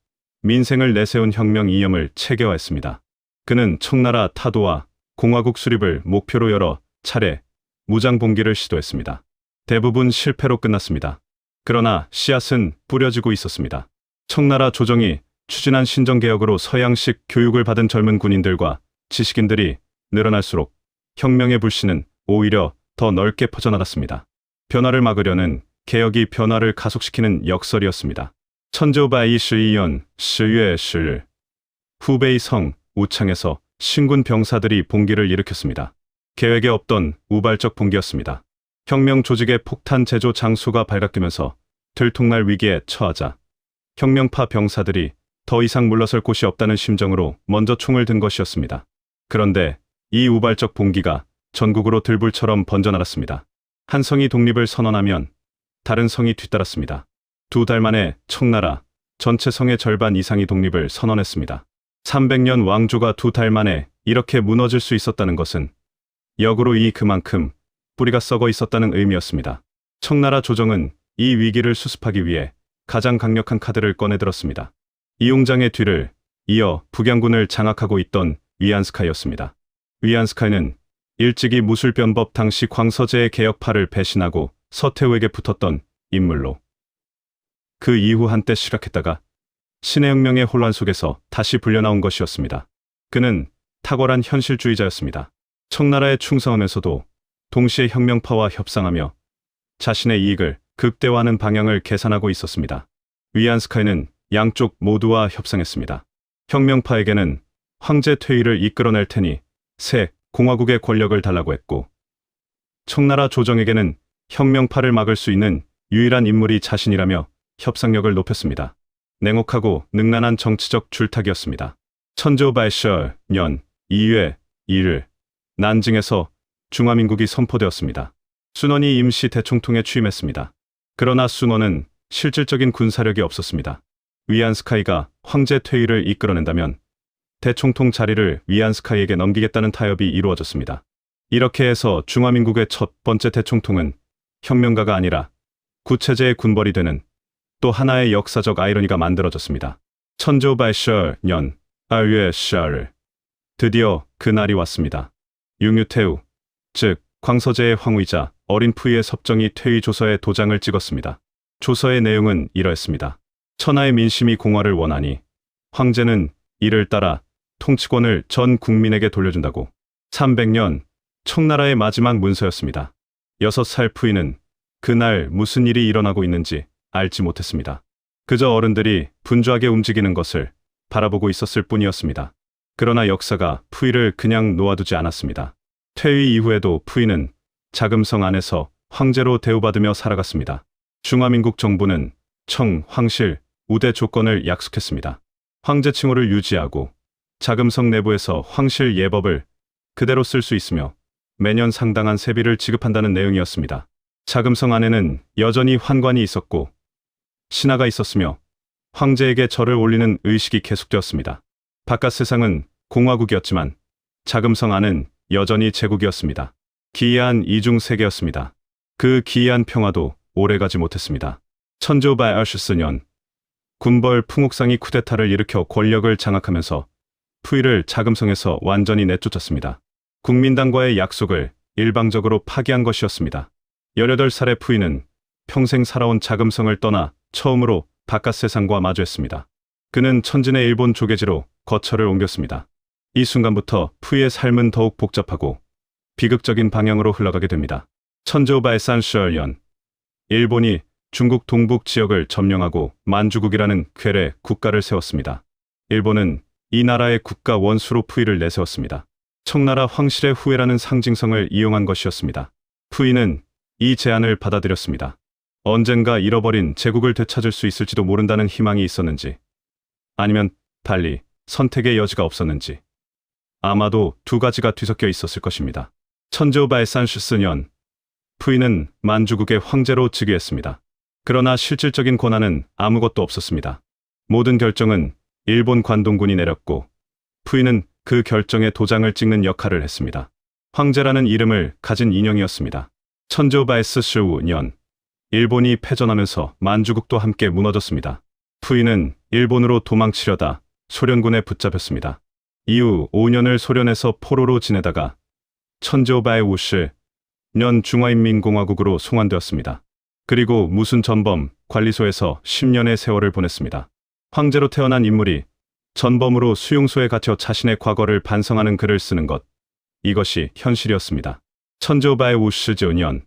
민생을 내세운 혁명 이념을 체계화했습니다. 그는 청나라 타도와 공화국 수립을 목표로 여러 차례 무장 봉기를 시도했습니다. 대부분 실패로 끝났습니다. 그러나 씨앗은 뿌려지고 있었습니다. 청나라 조정이 추진한 신정개혁으로 서양식 교육을 받은 젊은 군인들과 지식인들이 늘어날수록 혁명의 불씨는 오히려 더 넓게 퍼져나갔습니다. 변화를 막으려는 개혁이 변화를 가속시키는 역설이었습니다. 천조바이 12년 10月 10일 후베이 성 우창에서 신군 병사들이 봉기를 일으켰습니다. 계획에 없던 우발적 봉기였습니다. 혁명 조직의 폭탄 제조 장소가 발각되면서 들통날 위기에 처하자 혁명파 병사들이 더 이상 물러설 곳이 없다는 심정으로 먼저 총을 든 것이었습니다. 그런데 이 우발적 봉기가 전국으로 들불처럼 번져나갔습니다. 한 성이 독립을 선언하면 다른 성이 뒤따랐습니다. 2달 만에 청나라 전체 성의 절반 이상이 독립을 선언했습니다. 300년 왕조가 2달 만에 이렇게 무너질 수 있었다는 것은 역으로 그만큼 뿌리가 썩어 있었다는 의미였습니다. 청나라 조정은 이 위기를 수습하기 위해 가장 강력한 카드를 꺼내들었습니다. 이용장의 뒤를 이어 북양군을 장악하고 있던 위안스카이였습니다. 위안스카이는 일찍이 무술변법 당시 광서제의 개혁파를 배신하고 서태후에게 붙었던 인물로 그 이후 한때 실학했다가 신해혁명의 혼란 속에서 다시 불려나온 것이었습니다. 그는 탁월한 현실주의자였습니다. 청나라에 충성하면서도 동시에 혁명파와 협상하며 자신의 이익을 극대화하는 방향을 계산하고 있었습니다. 위안스카이는 양쪽 모두와 협상했습니다. 혁명파에게는 황제 퇴위를 이끌어낼 테니 새 공화국의 권력을 달라고 했고 청나라 조정에게는 혁명파를 막을 수 있는 유일한 인물이 자신이라며 협상력을 높였습니다. 냉혹하고 능란한 정치적 줄타기였습니다. 천조발셔 년 2月 1일 난징에서 중화민국이 선포되었습니다. 순원이 임시 대총통에 취임했습니다. 그러나 순원은 실질적인 군사력이 없었습니다. 위안스카이가 황제 퇴위를 이끌어낸다면 대총통 자리를 위안스카이에게 넘기겠다는 타협이 이루어졌습니다. 이렇게 해서 중화민국의 첫 번째 대총통은 혁명가가 아니라 구체제의 군벌이 되는 또 하나의 역사적 아이러니가 만들어졌습니다. 천조발셔 년 2월 10일 드디어 그날이 왔습니다. 융유태우, 즉 광서제의 황후이자 어린 푸이의 섭정이 퇴위 조서에 도장을 찍었습니다. 조서의 내용은 이러했습니다. 천하의 민심이 공화를 원하니 황제는 이를 따라 통치권을 전 국민에게 돌려준다고. 300년, 청나라의 마지막 문서였습니다. 6살 푸이는 그날 무슨 일이 일어나고 있는지 알지 못했습니다. 그저 어른들이 분주하게 움직이는 것을 바라보고 있었을 뿐이었습니다. 그러나 역사가 푸이를 그냥 놓아두지 않았습니다. 퇴위 이후에도 푸이는 자금성 안에서 황제로 대우받으며 살아갔습니다. 중화민국 정부는 청, 황실, 우대 조건을 약속했습니다. 황제 칭호를 유지하고 자금성 내부에서 황실 예법을 그대로 쓸 수 있으며 매년 상당한 세비를 지급한다는 내용이었습니다. 자금성 안에는 여전히 환관이 있었고 신하가 있었으며 황제에게 절을 올리는 의식이 계속되었습니다. 바깥 세상은 공화국이었지만 자금성 안은 여전히 제국이었습니다. 기이한 이중 세계였습니다. 그 기이한 평화도 오래가지 못했습니다. 천조바의 얼슈스년, 군벌 풍옥상이 쿠데타를 일으켜 권력을 장악하면서 푸이를 자금성에서 완전히 내쫓았습니다. 국민당과의 약속을 일방적으로 파기한 것이었습니다. 18살의 푸이는 평생 살아온 자금성을 떠나 처음으로 바깥 세상과 마주했습니다. 그는 천진의 일본 조계지로 거처를 옮겼습니다. 이 순간부터 푸이의 삶은 더욱 복잡하고 비극적인 방향으로 흘러가게 됩니다. 천조바의 산슈얼년, 일본이 중국 동북 지역을 점령하고 만주국이라는 괴뢰 국가를 세웠습니다. 일본은 이 나라의 국가 원수로 푸이를 내세웠습니다. 청나라 황실의 후예라는 상징성을 이용한 것이었습니다. 푸이는 이 제안을 받아들였습니다. 언젠가 잃어버린 제국을 되찾을 수 있을지도 모른다는 희망이 있었는지, 아니면 달리 선택의 여지가 없었는지, 아마도 두 가지가 뒤섞여 있었을 것입니다. 천조바의 산슈스년, 푸이는 만주국의 황제로 즉위했습니다. 그러나 실질적인 권한은 아무것도 없었습니다. 모든 결정은 일본 관동군이 내렸고 푸이는 그 결정에 도장을 찍는 역할을 했습니다. 황제라는 이름을 가진 인형이었습니다. 천조바의 스슈우년, 일본이 패전하면서 만주국도 함께 무너졌습니다. 푸이는 일본으로 도망치려다 소련군에 붙잡혔습니다. 이후 5년을 소련에서 포로로 지내다가 천조바의 우시 년 중화인민공화국으로 송환되었습니다. 그리고 무슨 전범 관리소에서 10년의 세월을 보냈습니다. 황제로 태어난 인물이 전범으로 수용소에 갇혀 자신의 과거를 반성하는 글을 쓰는 것, 이것이 현실이었습니다. 천조바의 우시즈년,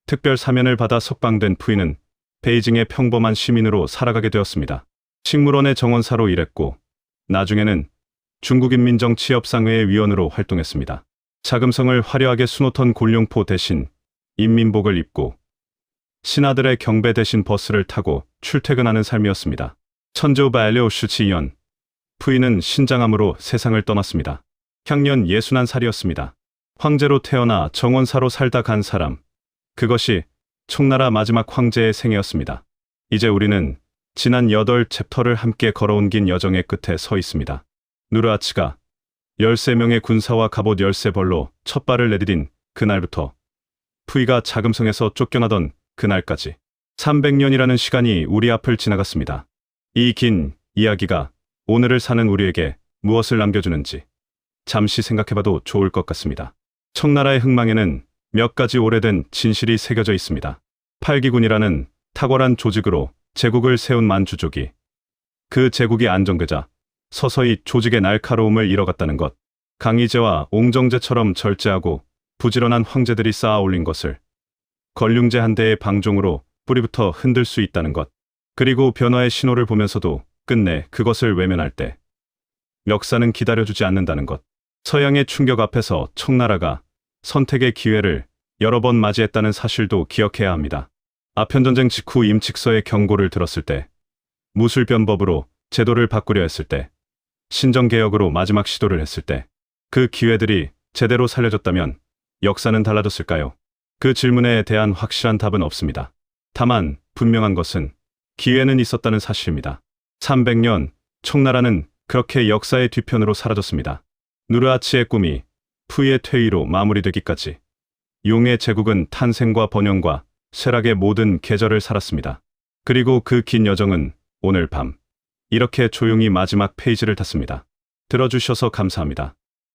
특별 사면을 받아 석방된 푸이는 베이징의 평범한 시민으로 살아가게 되었습니다. 식물원의 정원사로 일했고 나중에는 중국인민정치협상회의 위원으로 활동했습니다. 자금성을 화려하게 수놓던 골룡포 대신 인민복을 입고 신하들의 경배 대신 버스를 타고 출퇴근하는 삶이었습니다. 천조바의 료슈치연, 푸이는 신장암으로 세상을 떠났습니다. 향년 61살이었습니다. 황제로 태어나 정원사로 살다 간 사람, 그것이 청나라 마지막 황제의 생애였습니다. 이제 우리는 지난 8챕터를 함께 걸어온 긴 여정의 끝에 서 있습니다. 누르하치가 13명의 군사와 갑옷 13벌로 첫 발을 내디딘 그날부터 푸이가 자금성에서 쫓겨나던 그날까지 300년이라는 시간이 우리 앞을 지나갔습니다. 이 긴 이야기가 오늘을 사는 우리에게 무엇을 남겨주는지 잠시 생각해봐도 좋을 것 같습니다. 청나라의 흥망에는 몇 가지 오래된 진실이 새겨져 있습니다. 팔기군이라는 탁월한 조직으로 제국을 세운 만주족이 그 제국이 안정되자 서서히 조직의 날카로움을 잃어갔다는 것, 강희제와 옹정제처럼 절제하고 부지런한 황제들이 쌓아 올린 것을 걸륭제 한 대의 방종으로 뿌리부터 흔들 수 있다는 것, 그리고 변화의 신호를 보면서도 끝내 그것을 외면할 때 역사는 기다려주지 않는다는 것, 서양의 충격 앞에서 청나라가 선택의 기회를 여러 번 맞이했다는 사실도 기억해야 합니다. 아편전쟁 직후 임칙서의 경고를 들었을 때, 무술변법으로 제도를 바꾸려 했을 때, 신정개혁으로 마지막 시도를 했을 때, 그 기회들이 제대로 살려졌다면 역사는 달라졌을까요? 그 질문에 대한 확실한 답은 없습니다. 다만 분명한 것은 기회는 있었다는 사실입니다. 300년, 청나라는 그렇게 역사의 뒤편으로 사라졌습니다. 누르하치의 꿈이 푸이의 퇴위로 마무리되기까지 용의 제국은 탄생과 번영과 쇠락의 모든 계절을 살았습니다. 그리고 그 긴 여정은 오늘 밤 이렇게 조용히 마지막 페이지를 닫습니다. 들어주셔서 감사합니다.